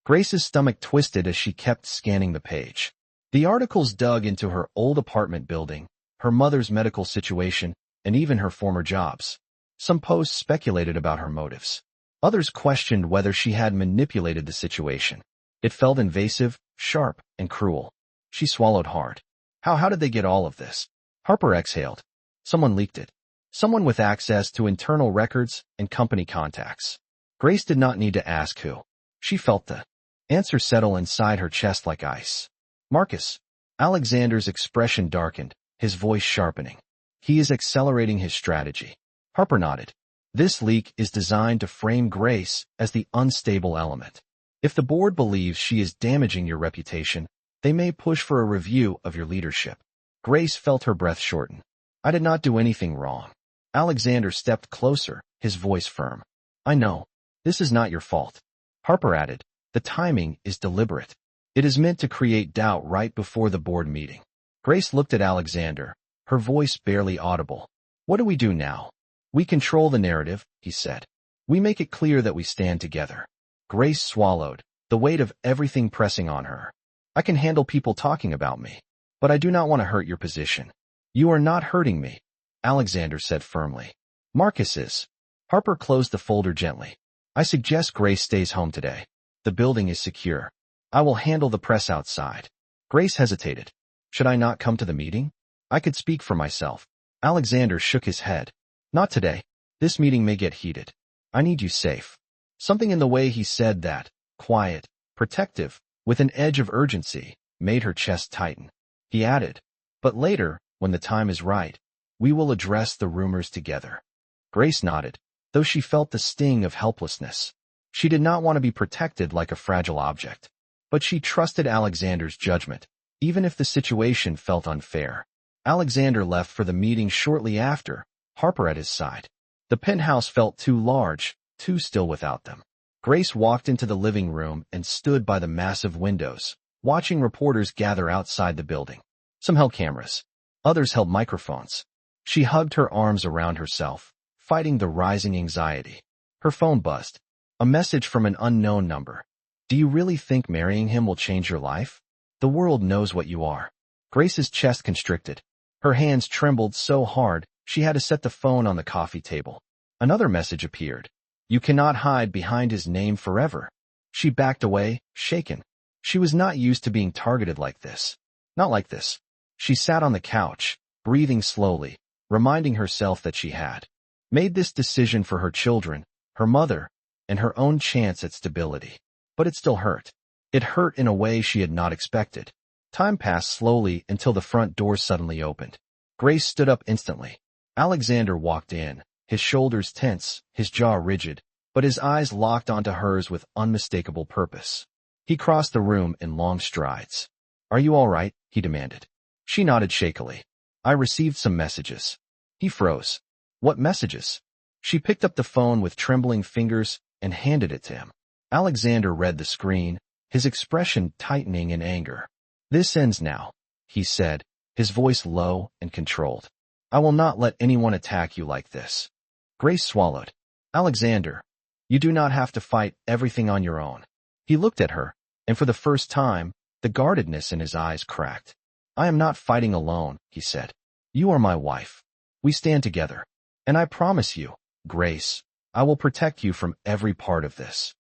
Grace's stomach twisted as she kept scanning the page. The articles dug into her old apartment building, her mother's medical situation, and even her former jobs. Some posts speculated about her motives. Others questioned whether she had manipulated the situation. It felt invasive, sharp, and cruel. She swallowed hard. How did they get all of this? Harper exhaled. Someone leaked it. Someone with access to internal records and company contacts. Grace did not need to ask who. She felt the answer settle inside her chest like ice. "Marcus." Alexander's expression darkened, his voice sharpening. "He is accelerating his strategy." Harper nodded. "This leak is designed to frame Grace as the unstable element. If the board believes she is damaging your reputation, they may push for a review of your leadership." Grace felt her breath shorten. "I did not do anything wrong." Alexander stepped closer, his voice firm. "I know. This is not your fault." Harper added, "The timing is deliberate. It is meant to create doubt right before the board meeting." Grace looked at Alexander, her voice barely audible. "What do we do now?" "We control the narrative," he said. "We make it clear that we stand together." Grace swallowed, the weight of everything pressing on her. "I can handle people talking about me, but I do not want to hurt your position." "You are not hurting me," Alexander said firmly. "Marcus is." Harper closed the folder gently. "I suggest Grace stays home today. The building is secure. I will handle the press outside." Grace hesitated. "Should I not come to the meeting? I could speak for myself." Alexander shook his head. "Not today. This meeting may get heated. I need you safe." Something in the way he said that, quiet, protective, with an edge of urgency, made her chest tighten. He added, "But later, when the time is right, we will address the rumors together." Grace nodded, though she felt the sting of helplessness. She did not want to be protected like a fragile object. But she trusted Alexander's judgment, even if the situation felt unfair. Alexander left for the meeting shortly after, Harper at his side. The penthouse felt too large, too still without them. Grace walked into the living room and stood by the massive windows, watching reporters gather outside the building. Some held cameras. Others held microphones. She hugged her arms around herself, fighting the rising anxiety. Her phone buzzed. A message from an unknown number. Do you really think marrying him will change your life? The world knows what you are. Grace's chest constricted. Her hands trembled so hard, she had to set the phone on the coffee table. Another message appeared. You cannot hide behind his name forever. She backed away, shaken. She was not used to being targeted like this. Not like this. She sat on the couch, breathing slowly, reminding herself that she had made this decision for her children, her mother, and her own chance at stability. But it still hurt. It hurt in a way she had not expected. Time passed slowly until the front door suddenly opened. Grace stood up instantly. Alexander walked in, his shoulders tense, his jaw rigid, but his eyes locked onto hers with unmistakable purpose. He crossed the room in long strides. Are you all right? He demanded. She nodded shakily. I received some messages. He froze. What messages? She picked up the phone with trembling fingers and handed it to him. Alexander read the screen, his expression tightening in anger. This ends now, he said, his voice low and controlled. I will not let anyone attack you like this. Grace swallowed. Alexander, you do not have to fight everything on your own. He looked at her, and for the first time, the guardedness in his eyes cracked. I am not fighting alone, he said. You are my wife. We stand together. And I promise you, Grace, I will protect you from every part of this.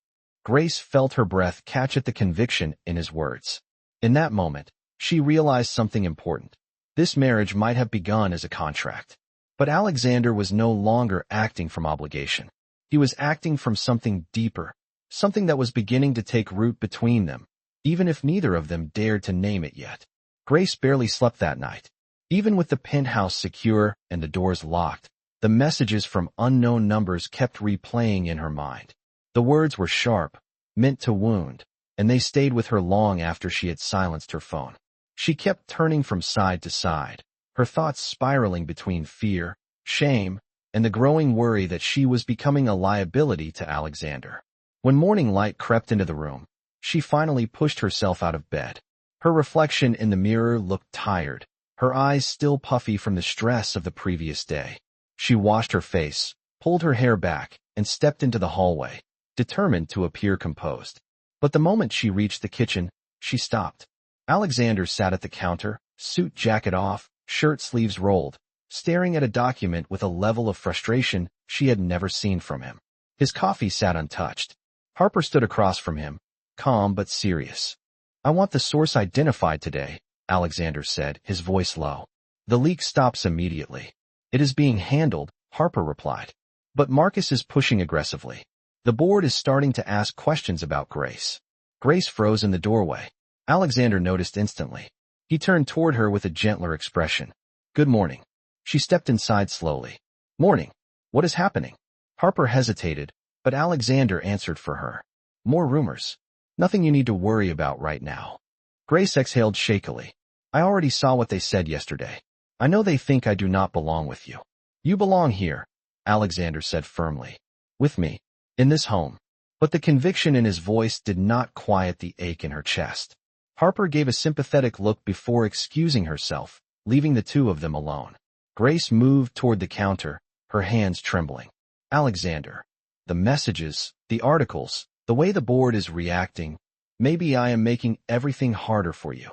Grace felt her breath catch at the conviction in his words. In that moment, she realized something important. This marriage might have begun as a contract. But Alexander was no longer acting from obligation. He was acting from something deeper, something that was beginning to take root between them, even if neither of them dared to name it yet. Grace barely slept that night. Even with the penthouse secure and the doors locked, the messages from unknown numbers kept replaying in her mind. The words were sharp, meant to wound, and they stayed with her long after she had silenced her phone. She kept turning from side to side, her thoughts spiraling between fear, shame, and the growing worry that she was becoming a liability to Alexander. When morning light crept into the room, she finally pushed herself out of bed. Her reflection in the mirror looked tired, her eyes still puffy from the stress of the previous day. She washed her face, pulled her hair back, and stepped into the hallway, determined to appear composed. But the moment she reached the kitchen, she stopped. Alexander sat at the counter, suit jacket off, shirt sleeves rolled, staring at a document with a level of frustration she had never seen from him. His coffee sat untouched. Harper stood across from him, calm but serious. I want the source identified today, Alexander said, his voice low. The leak stops immediately. It is being handled, Harper replied. But Marcus is pushing aggressively. The board is starting to ask questions about Grace. Grace froze in the doorway. Alexander noticed instantly. He turned toward her with a gentler expression. Good morning. She stepped inside slowly. Morning. What is happening? Harper hesitated, but Alexander answered for her. More rumors. Nothing you need to worry about right now. Grace exhaled shakily. I already saw what they said yesterday. I know they think I do not belong with you. You belong here, Alexander said firmly. With me. In this home. But the conviction in his voice did not quiet the ache in her chest. Harper gave a sympathetic look before excusing herself, leaving the two of them alone. Grace moved toward the counter, her hands trembling. Alexander. The messages, the articles, the way the board is reacting. Maybe I am making everything harder for you.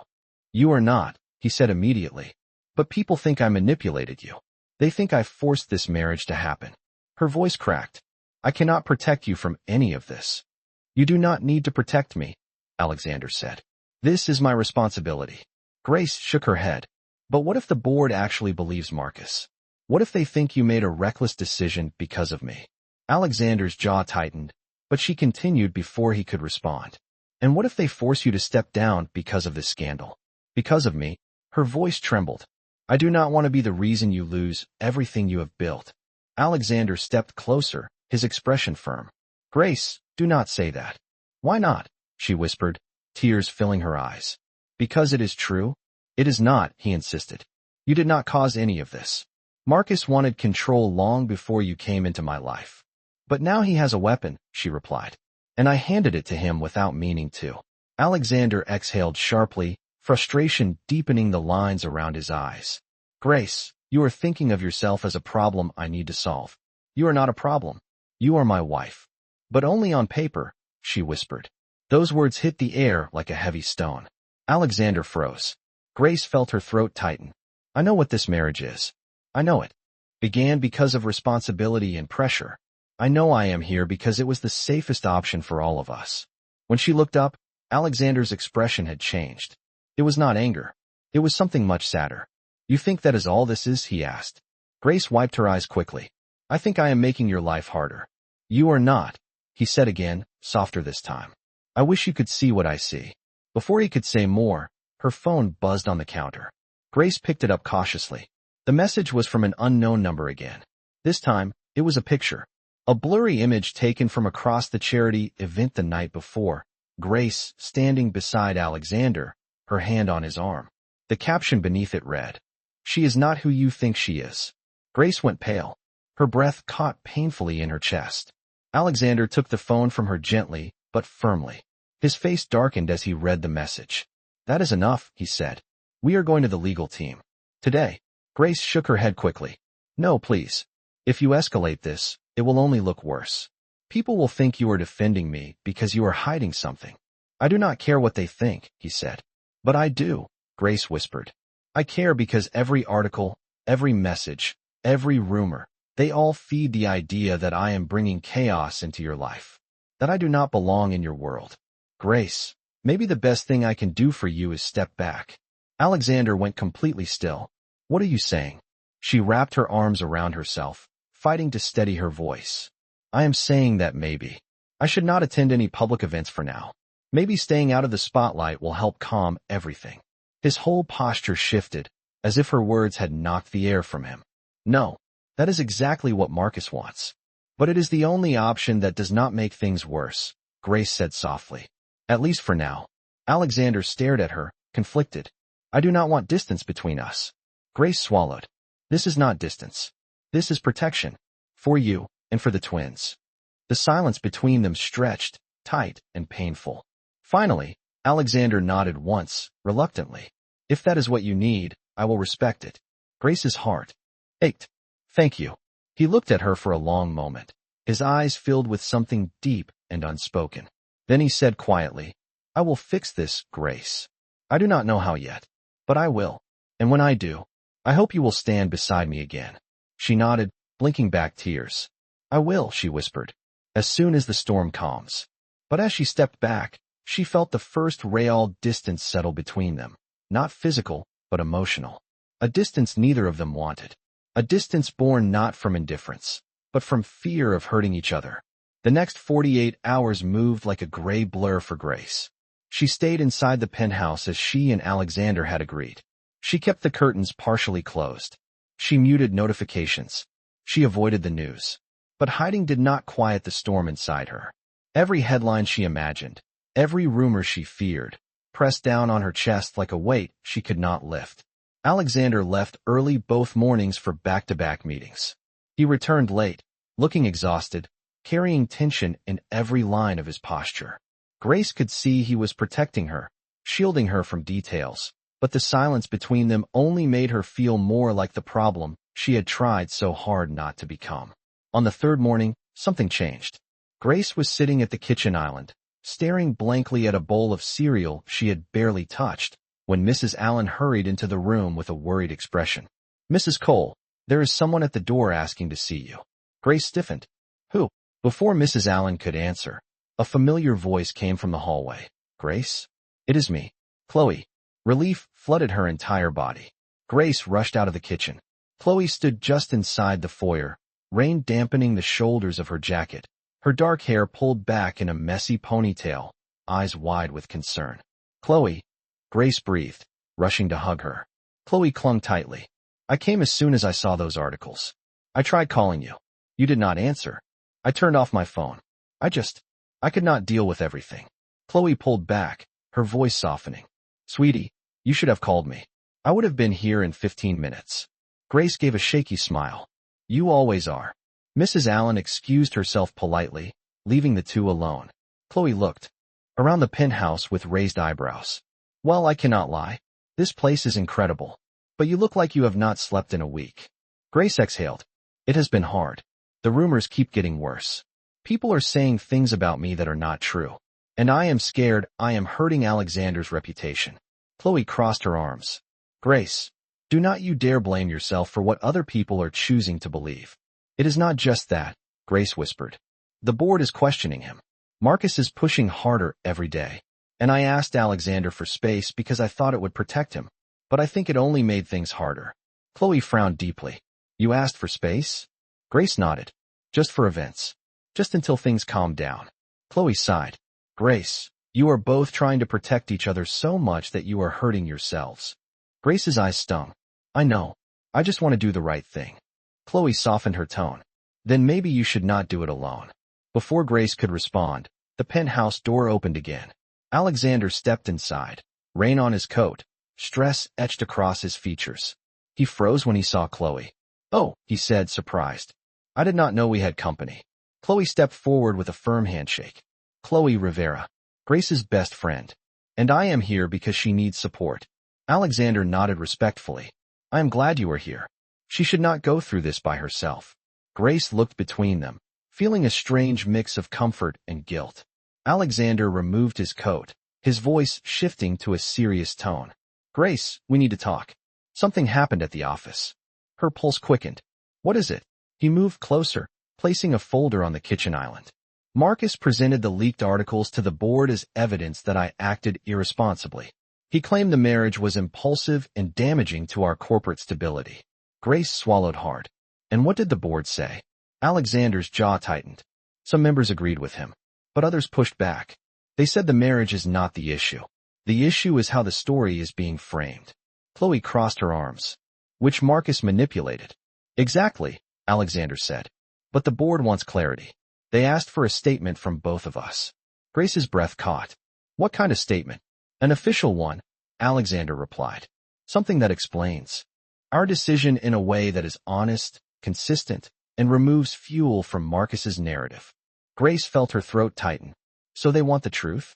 You are not, he said immediately. But people think I manipulated you. They think I forced this marriage to happen. Her voice cracked. I cannot protect you from any of this. You do not need to protect me, Alexander said. This is my responsibility. Grace shook her head. But what if the board actually believes Marcus? What if they think you made a reckless decision because of me? Alexander's jaw tightened, but she continued before he could respond. And what if they force you to step down because of this scandal? Because of me? Her voice trembled. I do not want to be the reason you lose everything you have built. Alexander stepped closer, his expression firm. Grace, do not say that. Why not? She whispered, tears filling her eyes. Because it is true? It is not, he insisted. You did not cause any of this. Marcus wanted control long before you came into my life. But now he has a weapon, she replied. And I handed it to him without meaning to. Alexander exhaled sharply, frustration deepening the lines around his eyes. Grace, you are thinking of yourself as a problem I need to solve. You are not a problem. You are my wife. But only on paper, she whispered. Those words hit the air like a heavy stone. Alexander froze. Grace felt her throat tighten. I know what this marriage is. I know it. Began because of responsibility and pressure. I know I am here because it was the safest option for all of us. When she looked up, Alexander's expression had changed. It was not anger. It was something much sadder. You think that is all this is? He asked. Grace wiped her eyes quickly. I think I am making your life harder. You are not, he said again, softer this time. I wish you could see what I see. Before he could say more, her phone buzzed on the counter. Grace picked it up cautiously. The message was from an unknown number again. This time, it was a picture. A blurry image taken from across the charity event the night before. Grace, standing beside Alexander, her hand on his arm. The caption beneath it read, "She is not who you think she is." Grace went pale. Her breath caught painfully in her chest. Alexander took the phone from her gently, but firmly. His face darkened as he read the message. That is enough, he said. We are going to the legal team. Today. Grace shook her head quickly. No, please. If you escalate this, it will only look worse. People will think you are defending me because you are hiding something. I do not care what they think, he said. But I do, Grace whispered. I care because every article, every message, every rumor, they all feed the idea that I am bringing chaos into your life, that I do not belong in your world. Grace, maybe the best thing I can do for you is step back. Alexander went completely still. What are you saying? She wrapped her arms around herself, fighting to steady her voice. I am saying that maybe I should not attend any public events for now. Maybe staying out of the spotlight will help calm everything. His whole posture shifted, as if her words had knocked the air from him. No, that is exactly what Marcus wants. But it is the only option that does not make things worse, Grace said softly. At least for now. Alexander stared at her, conflicted. I do not want distance between us. Grace swallowed. This is not distance. This is protection. For you, and for the twins. The silence between them stretched, tight and painful. Finally, Alexander nodded once, reluctantly. If that is what you need, I will respect it. Grace's heart ached. Thank you. He looked at her for a long moment, his eyes filled with something deep and unspoken. Then he said quietly, I will fix this, Grace. I do not know how yet, but I will. And when I do, I hope you will stand beside me again. She nodded, blinking back tears. I will, she whispered, as soon as the storm calms. But as she stepped back, she felt the first real distance settle between them. Not physical, but emotional. A distance neither of them wanted. A distance born not from indifference, but from fear of hurting each other. The next 48 hours moved like a gray blur for Grace. She stayed inside the penthouse as she and Alexander had agreed. She kept the curtains partially closed. She muted notifications. She avoided the news. But hiding did not quiet the storm inside her. Every headline she imagined, every rumor she feared, pressed down on her chest like a weight she could not lift. Alexander left early both mornings for back-to-back meetings. He returned late, looking exhausted, carrying tension in every line of his posture. Grace could see he was protecting her, shielding her from details, but the silence between them only made her feel more like the problem she had tried so hard not to become. On the third morning, something changed. Grace was sitting at the kitchen island, staring blankly at a bowl of cereal she had barely touched, when Mrs. Allen hurried into the room with a worried expression. Mrs. Cole, there is someone at the door asking to see you. Grace stiffened. Who? Before Mrs. Allen could answer, a familiar voice came from the hallway. Grace? It is me. Chloe. Relief flooded her entire body. Grace rushed out of the kitchen. Chloe stood just inside the foyer, rain dampening the shoulders of her jacket, her dark hair pulled back in a messy ponytail, eyes wide with concern. Chloe, Grace breathed, rushing to hug her. Chloe clung tightly. I came as soon as I saw those articles. I tried calling you. You did not answer. I turned off my phone. I could not deal with everything. Chloe pulled back, her voice softening. Sweetie, you should have called me. I would have been here in 15 minutes. Grace gave a shaky smile. You always are. Mrs. Allen excused herself politely, leaving the two alone. Chloe looked around the penthouse with raised eyebrows. Well, I cannot lie. This place is incredible. but you look like you have not slept in a week. Grace exhaled. It has been hard. The rumors keep getting worse. People are saying things about me that are not true. And I am scared I am hurting Alexander's reputation. Chloe crossed her arms. Grace, do not you dare blame yourself for what other people are choosing to believe. It is not just that, Grace whispered. The board is questioning him. Marcus is pushing harder every day. And I asked Alexander for space because I thought it would protect him. But I think it only made things harder. Chloe frowned deeply. You asked for space? Grace nodded. Just for events. Just until things calmed down. Chloe sighed. Grace, you are both trying to protect each other so much that you are hurting yourselves. Grace's eyes stung. I know. I just want to do the right thing. Chloe softened her tone. Then maybe you should not do it alone. Before Grace could respond, the penthouse door opened again. Alexander stepped inside. Rain on his coat. Stress etched across his features. He froze when he saw Chloe. Oh, he said, surprised. I did not know we had company. Chloe stepped forward with a firm handshake. Chloe Rivera, Grace's best friend. And I am here because she needs support. Alexander nodded respectfully. I am glad you are here. She should not go through this by herself. Grace looked between them, feeling a strange mix of comfort and guilt. Alexander removed his coat, his voice shifting to a serious tone. Grace, we need to talk. Something happened at the office. Her pulse quickened. What is it? He moved closer, placing a folder on the kitchen island. Marcus presented the leaked articles to the board as evidence that I acted irresponsibly. He claimed the marriage was impulsive and damaging to our corporate stability. Grace swallowed hard. And what did the board say? Alexander's jaw tightened. Some members agreed with him, but others pushed back. They said the marriage is not the issue. The issue is how the story is being framed. Chloe crossed her arms. Which Marcus manipulated. Exactly, Alexander said. But the board wants clarity. They asked for a statement from both of us. Grace's breath caught. What kind of statement? An official one, Alexander replied. Something that explains our decision in a way that is honest, consistent, and removes fuel from Marcus's narrative. Grace felt her throat tighten. So they want the truth?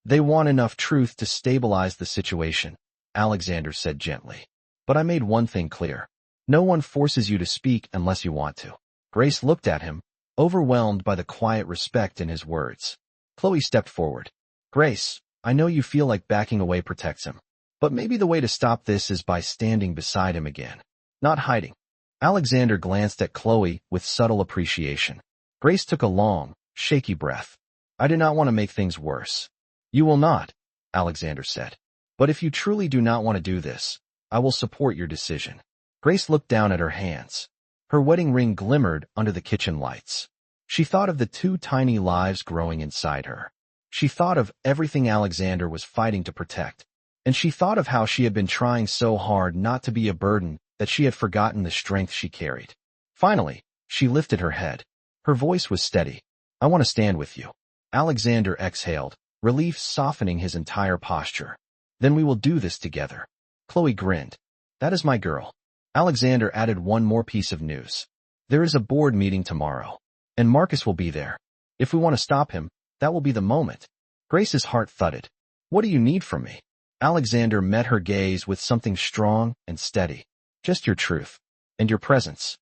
They want enough truth to stabilize the situation, Alexander said gently. But I made one thing clear. No one forces you to speak unless you want to. Grace looked at him, overwhelmed by the quiet respect in his words. Chloe stepped forward. Grace, I know you feel like backing away protects him. But maybe the way to stop this is by standing beside him again. Not hiding. Alexander glanced at Chloe with subtle appreciation. Grace took a long, shaky breath. I do not want to make things worse. You will not, Alexander said. But if you truly do not want to do this, I will support your decision. Grace looked down at her hands. Her wedding ring glimmered under the kitchen lights. She thought of the two tiny lives growing inside her. She thought of everything Alexander was fighting to protect. And she thought of how she had been trying so hard not to be a burden that she had forgotten the strength she carried. Finally, she lifted her head. Her voice was steady. I want to stand with you. Alexander exhaled, relief softening his entire posture. Then we will do this together. Chloe grinned. That is my girl. Alexander added one more piece of news. There is a board meeting tomorrow, and Marcus will be there. If we want to stop him, that will be the moment. Grace's heart thudded. What do you need from me? Alexander met her gaze with something strong and steady. Just your truth. And your presence.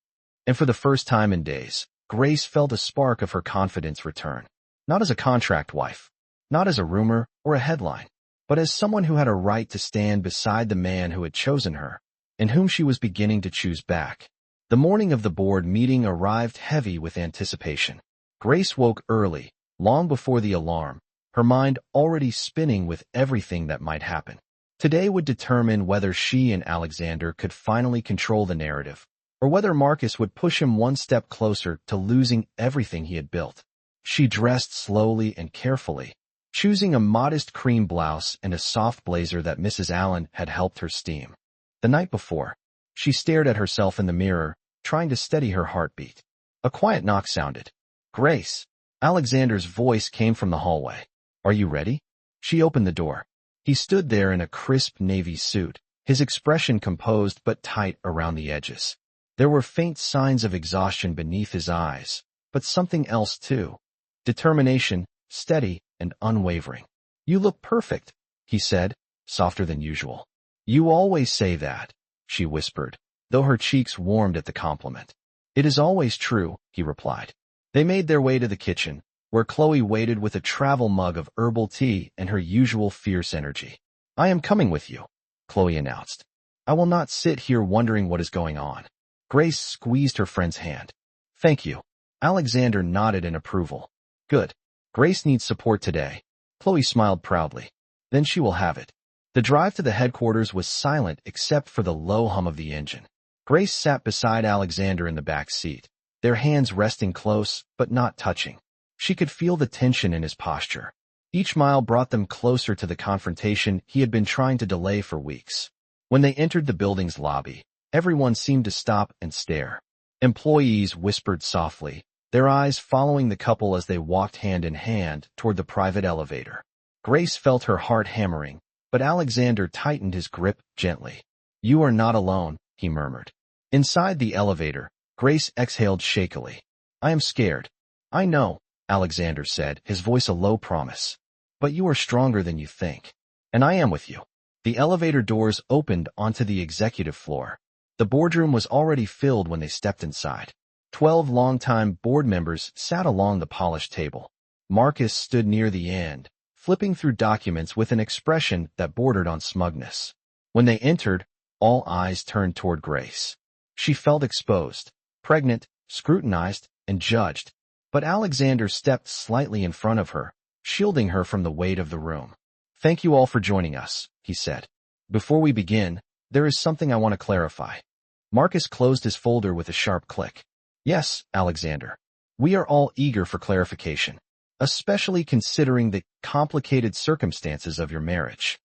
And for the first time in days, Grace felt a spark of her confidence return. Not as a contract wife. Not as a rumor or a headline. But as someone who had a right to stand beside the man who had chosen her, and whom she was beginning to choose back. The morning of the board meeting arrived heavy with anticipation. Grace woke early, long before the alarm, her mind already spinning with everything that might happen. Today would determine whether she and Alexander could finally control the narrative, or whether Marcus would push him one step closer to losing everything he had built. She dressed slowly and carefully, choosing a modest cream blouse and a soft blazer that Mrs. Allen had helped her steam. The night before, she stared at herself in the mirror, trying to steady her heartbeat. A quiet knock sounded. Grace. Alexander's voice came from the hallway. Are you ready? She opened the door. He stood there in a crisp navy suit, his expression composed but tight around the edges. There were faint signs of exhaustion beneath his eyes, but something else too. Determination, steady and unwavering. You look perfect, he said, softer than usual. You always say that. she whispered, though her cheeks warmed at the compliment. It is always true, he replied. They made their way to the kitchen, where Chloe waited with a travel mug of herbal tea and her usual fierce energy. I am coming with you, Chloe announced. I will not sit here wondering what is going on. Grace squeezed her friend's hand. Thank you. Alexander nodded in approval. Good. Grace needs support today. Chloe smiled proudly. Then she will have it. The drive to the headquarters was silent except for the low hum of the engine. Grace sat beside Alexander in the back seat, their hands resting close but not touching. She could feel the tension in his posture. Each mile brought them closer to the confrontation he had been trying to delay for weeks. When they entered the building's lobby, everyone seemed to stop and stare. Employees whispered softly, their eyes following the couple as they walked hand in hand toward the private elevator. Grace felt her heart hammering, but Alexander tightened his grip gently. You are not alone, he murmured. Inside the elevator, Grace exhaled shakily. I am scared. I know, Alexander said, his voice a low promise. But you are stronger than you think. And I am with you. The elevator doors opened onto the executive floor. The boardroom was already filled when they stepped inside. 12 longtime board members sat along the polished table. Marcus stood near the end, flipping through documents with an expression that bordered on smugness. When they entered, all eyes turned toward Grace. She felt exposed, pregnant, scrutinized, and judged, but Alexander stepped slightly in front of her, shielding her from the weight of the room. Thank you all for joining us, he said. Before we begin, there is something I want to clarify. Marcus closed his folder with a sharp click. Yes, Alexander. We are all eager for clarification, especially considering the complicated circumstances of your marriage.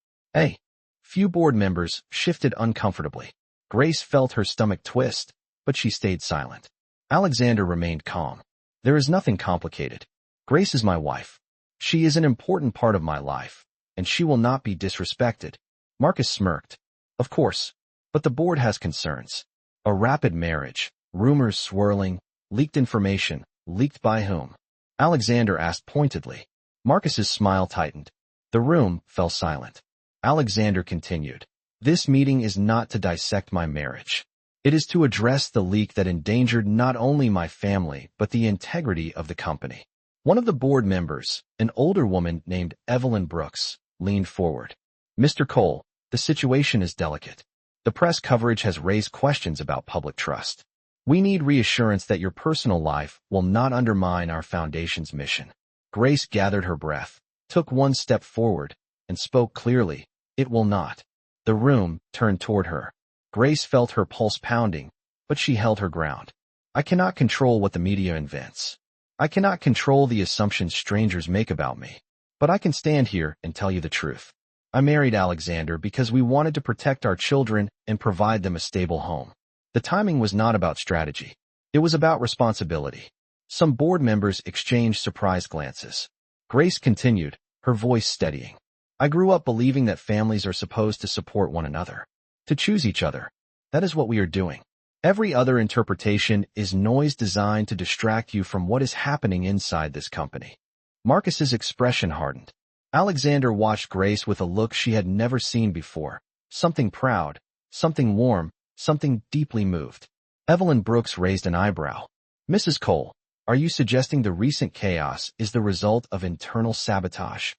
Few board members shifted uncomfortably. Grace felt her stomach twist, but she stayed silent. Alexander remained calm. There is nothing complicated. Grace is my wife. She is an important part of my life, and she will not be disrespected. Marcus smirked. Of course, but the board has concerns. A rapid marriage, rumors swirling, leaked information, leaked by whom? Alexander asked pointedly. Marcus's smile tightened. The room fell silent. Alexander continued. This meeting is not to dissect my marriage. It is to address the leak that endangered not only my family but the integrity of the company. One of the board members, an older woman named Evelyn Brooks, leaned forward. Mr. Cole, the situation is delicate. The press coverage has raised questions about public trust. We need reassurance that your personal life will not undermine our foundation's mission. Grace gathered her breath, took one step forward, and spoke clearly. It will not. The room turned toward her. Grace felt her pulse pounding, but she held her ground. I cannot control what the media invents. I cannot control the assumptions strangers make about me. But I can stand here and tell you the truth. I married Alexander because we wanted to protect our children and provide them a stable home. The timing was not about strategy. It was about responsibility. Some board members exchanged surprised glances. Grace continued, her voice steadying. I grew up believing that families are supposed to support one another, to choose each other. That is what we are doing. Every other interpretation is noise designed to distract you from what is happening inside this company. Marcus's expression hardened. Alexander watched Grace with a look she had never seen before, something proud, something warm, something deeply moved. Evelyn Brooks raised an eyebrow. Mrs. Cole, are you suggesting the recent chaos is the result of internal sabotage?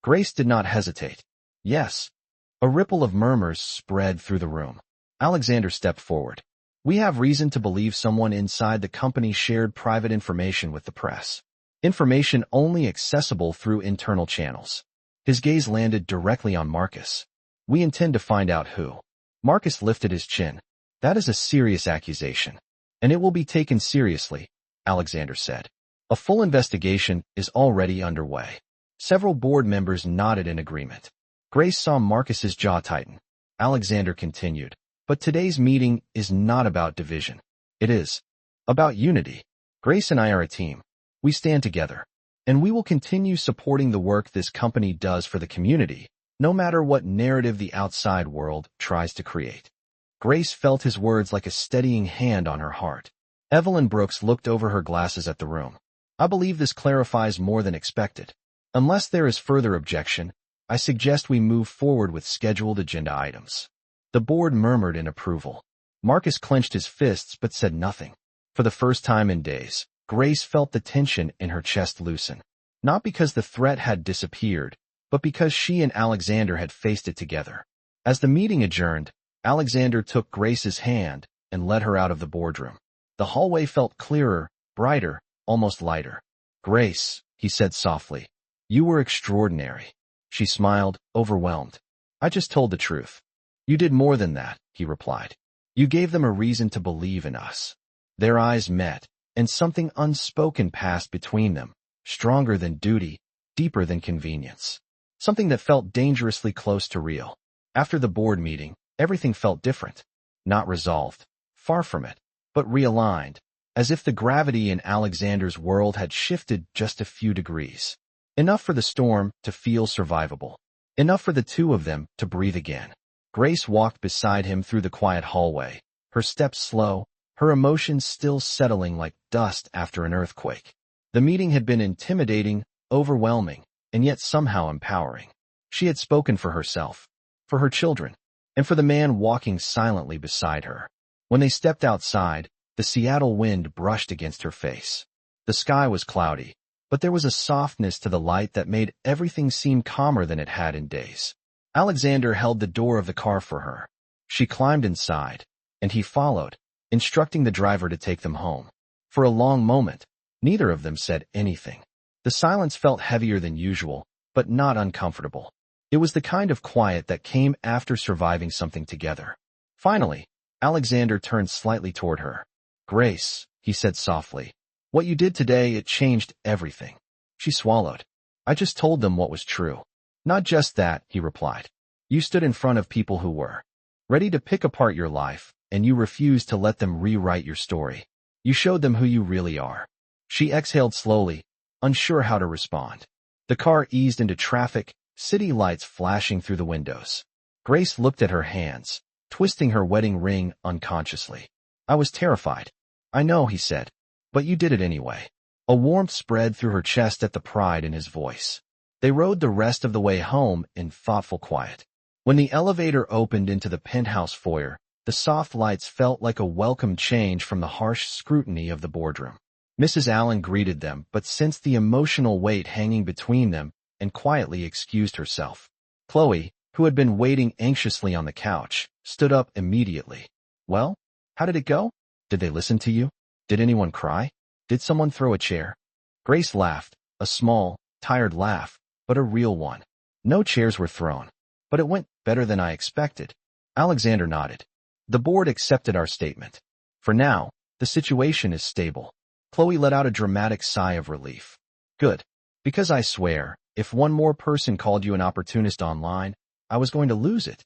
Grace did not hesitate. Yes. A ripple of murmurs spread through the room. Alexander stepped forward. We have reason to believe someone inside the company shared private information with the press. Information only accessible through internal channels. His gaze landed directly on Marcus. We intend to find out who. Marcus lifted his chin. That is a serious accusation. And it will be taken seriously, Alexander said. A full investigation is already underway. Several board members nodded in agreement. Grace saw Marcus's jaw tighten. Alexander continued. But today's meeting is not about division. It is about unity. Grace and I are a team. We stand together. And we will continue supporting the work this company does for the community, no matter what narrative the outside world tries to create. Grace felt his words like a steadying hand on her heart. Evelyn Brooks looked over her glasses at the room. I believe this clarifies more than expected. Unless there is further objection, I suggest we move forward with scheduled agenda items. The board murmured in approval. Marcus clenched his fists but said nothing. For the first time in days, Grace felt the tension in her chest loosen. Not because the threat had disappeared, but because she and Alexander had faced it together. As the meeting adjourned, Alexander took Grace's hand and led her out of the boardroom. The hallway felt clearer, brighter, almost lighter. "Grace," he said softly, "you were extraordinary." She smiled, overwhelmed. "I just told the truth." "You did more than that," he replied. "You gave them a reason to believe in us." Their eyes met, and something unspoken passed between them, stronger than duty, deeper than convenience. Something that felt dangerously close to real. After the board meeting, everything felt different. Not resolved, far from it, but realigned, as if the gravity in Alexander's world had shifted just a few degrees. Enough for the storm to feel survivable. Enough for the two of them to breathe again. Grace walked beside him through the quiet hallway, her steps slow, her emotions still settling like dust after an earthquake. The meeting had been intimidating, overwhelming, and yet somehow empowering. She had spoken for herself, for her children, and for the man walking silently beside her. When they stepped outside, the Seattle wind brushed against her face. The sky was cloudy, but there was a softness to the light that made everything seem calmer than it had in days. Alexander held the door of the car for her. She climbed inside, and he followed, instructing the driver to take them home. For a long moment, neither of them said anything. The silence felt heavier than usual, but not uncomfortable. It was the kind of quiet that came after surviving something together. Finally, Alexander turned slightly toward her. "Grace," he said softly, "what you did today, it changed everything." She swallowed. "I just told them what was true." "Not just that," he replied. "You stood in front of people who were ready to pick apart your life, and you refused to let them rewrite your story. You showed them who you really are." She exhaled slowly, unsure how to respond. The car eased into traffic, city lights flashing through the windows. Grace looked at her hands, twisting her wedding ring unconsciously. "I was terrified." "I know," he said, "but you did it anyway." A warmth spread through her chest at the pride in his voice. They rode the rest of the way home in thoughtful quiet. When the elevator opened into the penthouse foyer, the soft lights felt like a welcome change from the harsh scrutiny of the boardroom. Mrs. Allen greeted them, but sensed the emotional weight hanging between them and quietly excused herself. Chloe, who had been waiting anxiously on the couch, stood up immediately. "Well, how did it go? Did they listen to you? Did anyone cry? Did someone throw a chair?" Grace laughed, a small, tired laugh, but a real one. "No chairs were thrown, but it went better than I expected." Alexander nodded. "The board accepted our statement. For now, the situation is stable." Chloe let out a dramatic sigh of relief. "Good. Because I swear, if one more person called you an opportunist online, I was going to lose it."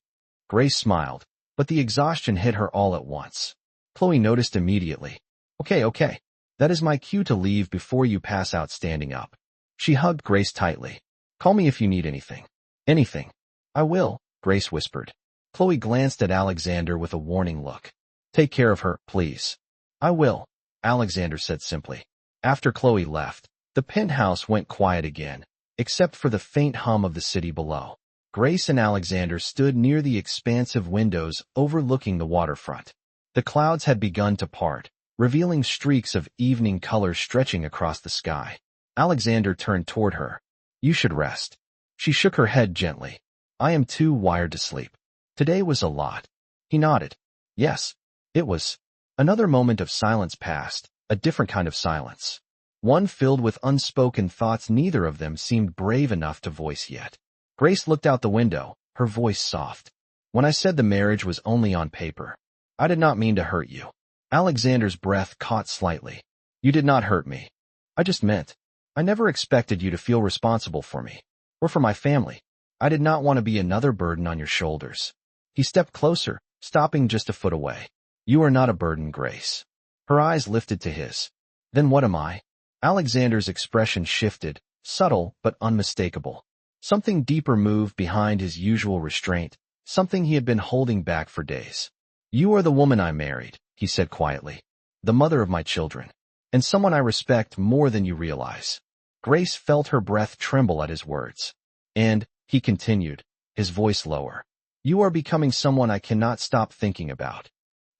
Grace smiled, but the exhaustion hit her all at once. Chloe noticed immediately. Okay. That is my cue to leave before you pass out standing up." She hugged Grace tightly. "Call me if you need anything." "Anything." "I will," Grace whispered. Chloe glanced at Alexander with a warning look. "Take care of her, please." "I will," Alexander said simply. After Chloe left, the penthouse went quiet again, except for the faint hum of the city below. Grace and Alexander stood near the expansive windows overlooking the waterfront. The clouds had begun to part, revealing streaks of evening color stretching across the sky. Alexander turned toward her. "You should rest." She shook her head gently. "I am too wired to sleep. Today was a lot." He nodded. "Yes, it was." Another moment of silence passed, a different kind of silence. One filled with unspoken thoughts neither of them seemed brave enough to voice yet. Grace looked out the window, her voice soft. "When I said the marriage was only on paper, I did not mean to hurt you." Alexander's breath caught slightly. "You did not hurt me. I just meant, I never expected you to feel responsible for me, or for my family. I did not want to be another burden on your shoulders." He stepped closer, stopping just a foot away. "You are not a burden, Grace." Her eyes lifted to his. "Then what am I?" Alexander's expression shifted, subtle but unmistakable. Something deeper moved behind his usual restraint, something he had been holding back for days. "You are the woman I married," he said quietly. "The mother of my children. And someone I respect more than you realize." Grace felt her breath tremble at his words. "And," he continued, his voice lower, You are becoming someone I cannot stop thinking about.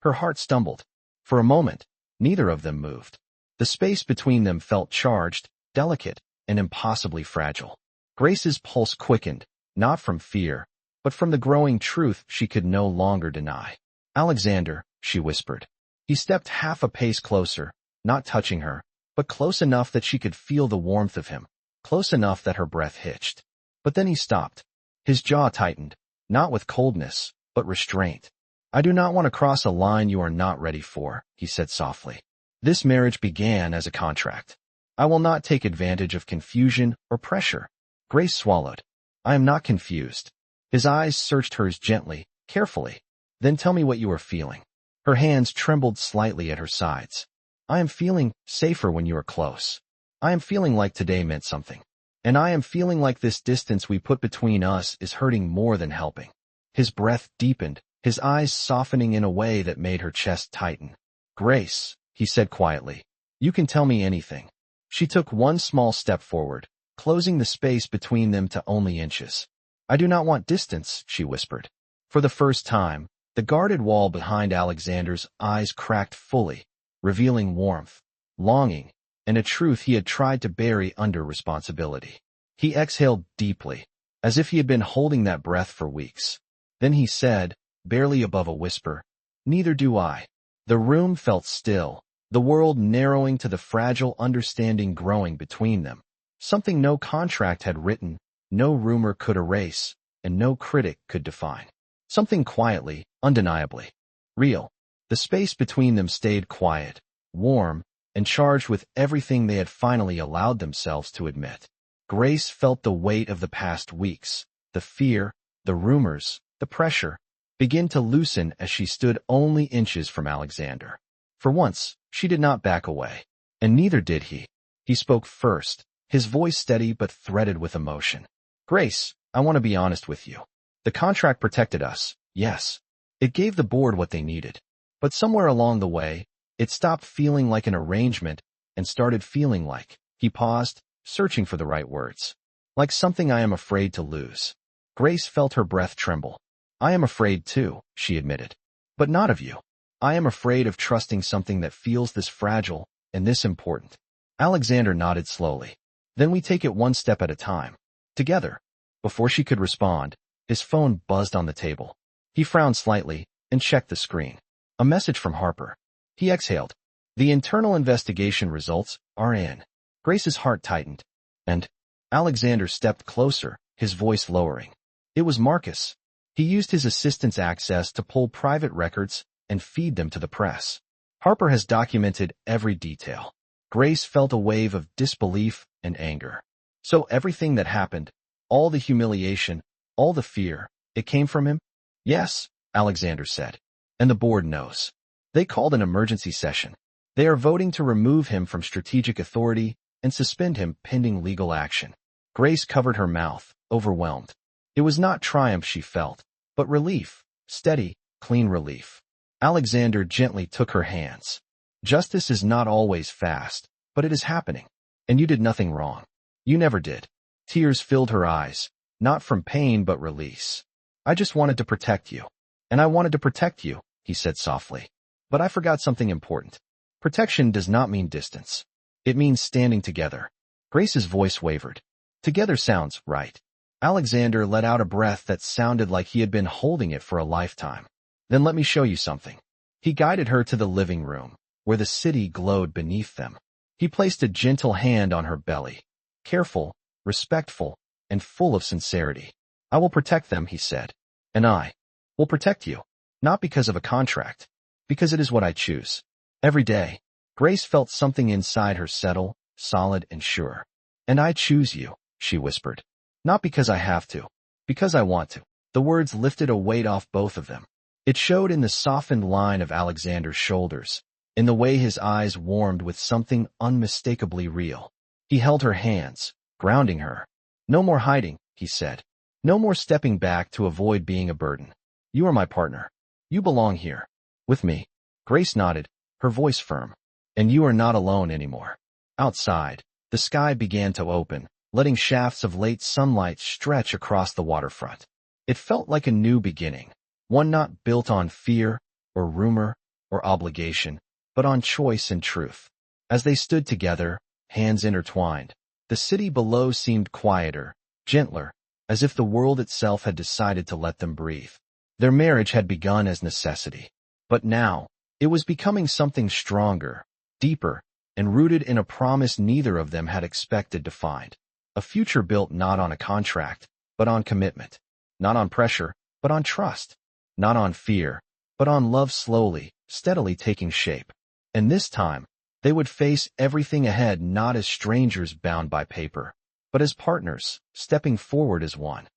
Her heart stumbled. For a moment, neither of them moved. The space between them felt charged, delicate, and impossibly fragile. Grace's pulse quickened, not from fear, but from the growing truth she could no longer deny. Alexander, she whispered. He stepped half a pace closer, not touching her, but close enough that she could feel the warmth of him, close enough that her breath hitched. But then he stopped. His jaw tightened, not with coldness, but restraint. I do not want to cross a line you are not ready for, he said softly. This marriage began as a contract. I will not take advantage of confusion or pressure. Grace swallowed. I am not confused. His eyes searched hers gently, carefully. Then tell me what you are feeling. Her hands trembled slightly at her sides. I am feeling safer when you are close. I am feeling like today meant something. And I am feeling like this distance we put between us is hurting more than helping. His breath deepened, his eyes softening in a way that made her chest tighten. Grace, he said quietly, you can tell me anything. She took one small step forward, closing the space between them to only inches. I do not want distance, she whispered. For the first time, the guarded wall behind Alexander's eyes cracked fully, revealing warmth, longing, and a truth he had tried to bury under responsibility. He exhaled deeply, as if he had been holding that breath for weeks. Then he said, barely above a whisper, neither do I. The room felt still, the world narrowing to the fragile understanding growing between them. Something no contract had written, no rumor could erase, and no critic could define. Something quietly, undeniably real. The space between them stayed quiet, warm, and charged with everything they had finally allowed themselves to admit. Grace felt the weight of the past weeks, the fear, the rumors, the pressure, begin to loosen as she stood only inches from Alexander. For once, she did not back away, and neither did he. He spoke first, his voice steady but threaded with emotion. Grace, I want to be honest with you. The contract protected us, yes. It gave the board what they needed. But somewhere along the way, it stopped feeling like an arrangement and started feeling like, he paused, searching for the right words, like something I am afraid to lose. Grace felt her breath tremble. I am afraid too, she admitted. But not of you. I am afraid of trusting something that feels this fragile and this important. Alexander nodded slowly. Then we take it one step at a time. Together. Before she could respond, his phone buzzed on the table. He frowned slightly and checked the screen. A message from Harper. He exhaled. The internal investigation results are in. Grace's heart tightened. And Alexander stepped closer, his voice lowering. It was Marcus. He used his assistant's access to pull private records and feed them to the press. Harper has documented every detail. Grace felt a wave of disbelief and anger. So everything that happened, all the humiliation, all the fear, it came from him? Yes, Alexander said. And the board knows. They called an emergency session. They are voting to remove him from strategic authority and suspend him pending legal action. Grace covered her mouth, overwhelmed. It was not triumph she felt, but relief, steady, clean relief. Alexander gently took her hands. Justice is not always fast, but it is happening. And you did nothing wrong. You never did. Tears filled her eyes, not from pain but release. I just wanted to protect you. And I wanted to protect you, he said softly. But I forgot something important. Protection does not mean distance. It means standing together. Grace's voice wavered. Together sounds right. Alexander let out a breath that sounded like he had been holding it for a lifetime. Then let me show you something. He guided her to the living room, where the city glowed beneath them. He placed a gentle hand on her belly. Careful, respectful, and full of sincerity. I will protect them, he said. And I will protect you. Not because of a contract. Because it is what I choose. Every day, Grace felt something inside her settle, solid and sure. And I choose you, she whispered. Not because I have to. Because I want to. The words lifted a weight off both of them. It showed in the softened line of Alexander's shoulders, in the way his eyes warmed with something unmistakably real. He held her hands, grounding her. No more hiding, he said. No more stepping back to avoid being a burden. You are my partner. You belong here. With me. Grace nodded, her voice firm. And you are not alone anymore. Outside, the sky began to open, letting shafts of late sunlight stretch across the waterfront. It felt like a new beginning, one not built on fear or rumor or obligation, but on choice and truth. As they stood together, hands intertwined, the city below seemed quieter, gentler, as if the world itself had decided to let them breathe. Their marriage had begun as necessity, but now it was becoming something stronger, deeper, and rooted in a promise neither of them had expected to find. A future built not on a contract, but on commitment. Not on pressure, but on trust. Not on fear, but on love slowly, steadily taking shape. And this time, they would face everything ahead not as strangers bound by paper, but as partners, stepping forward as one.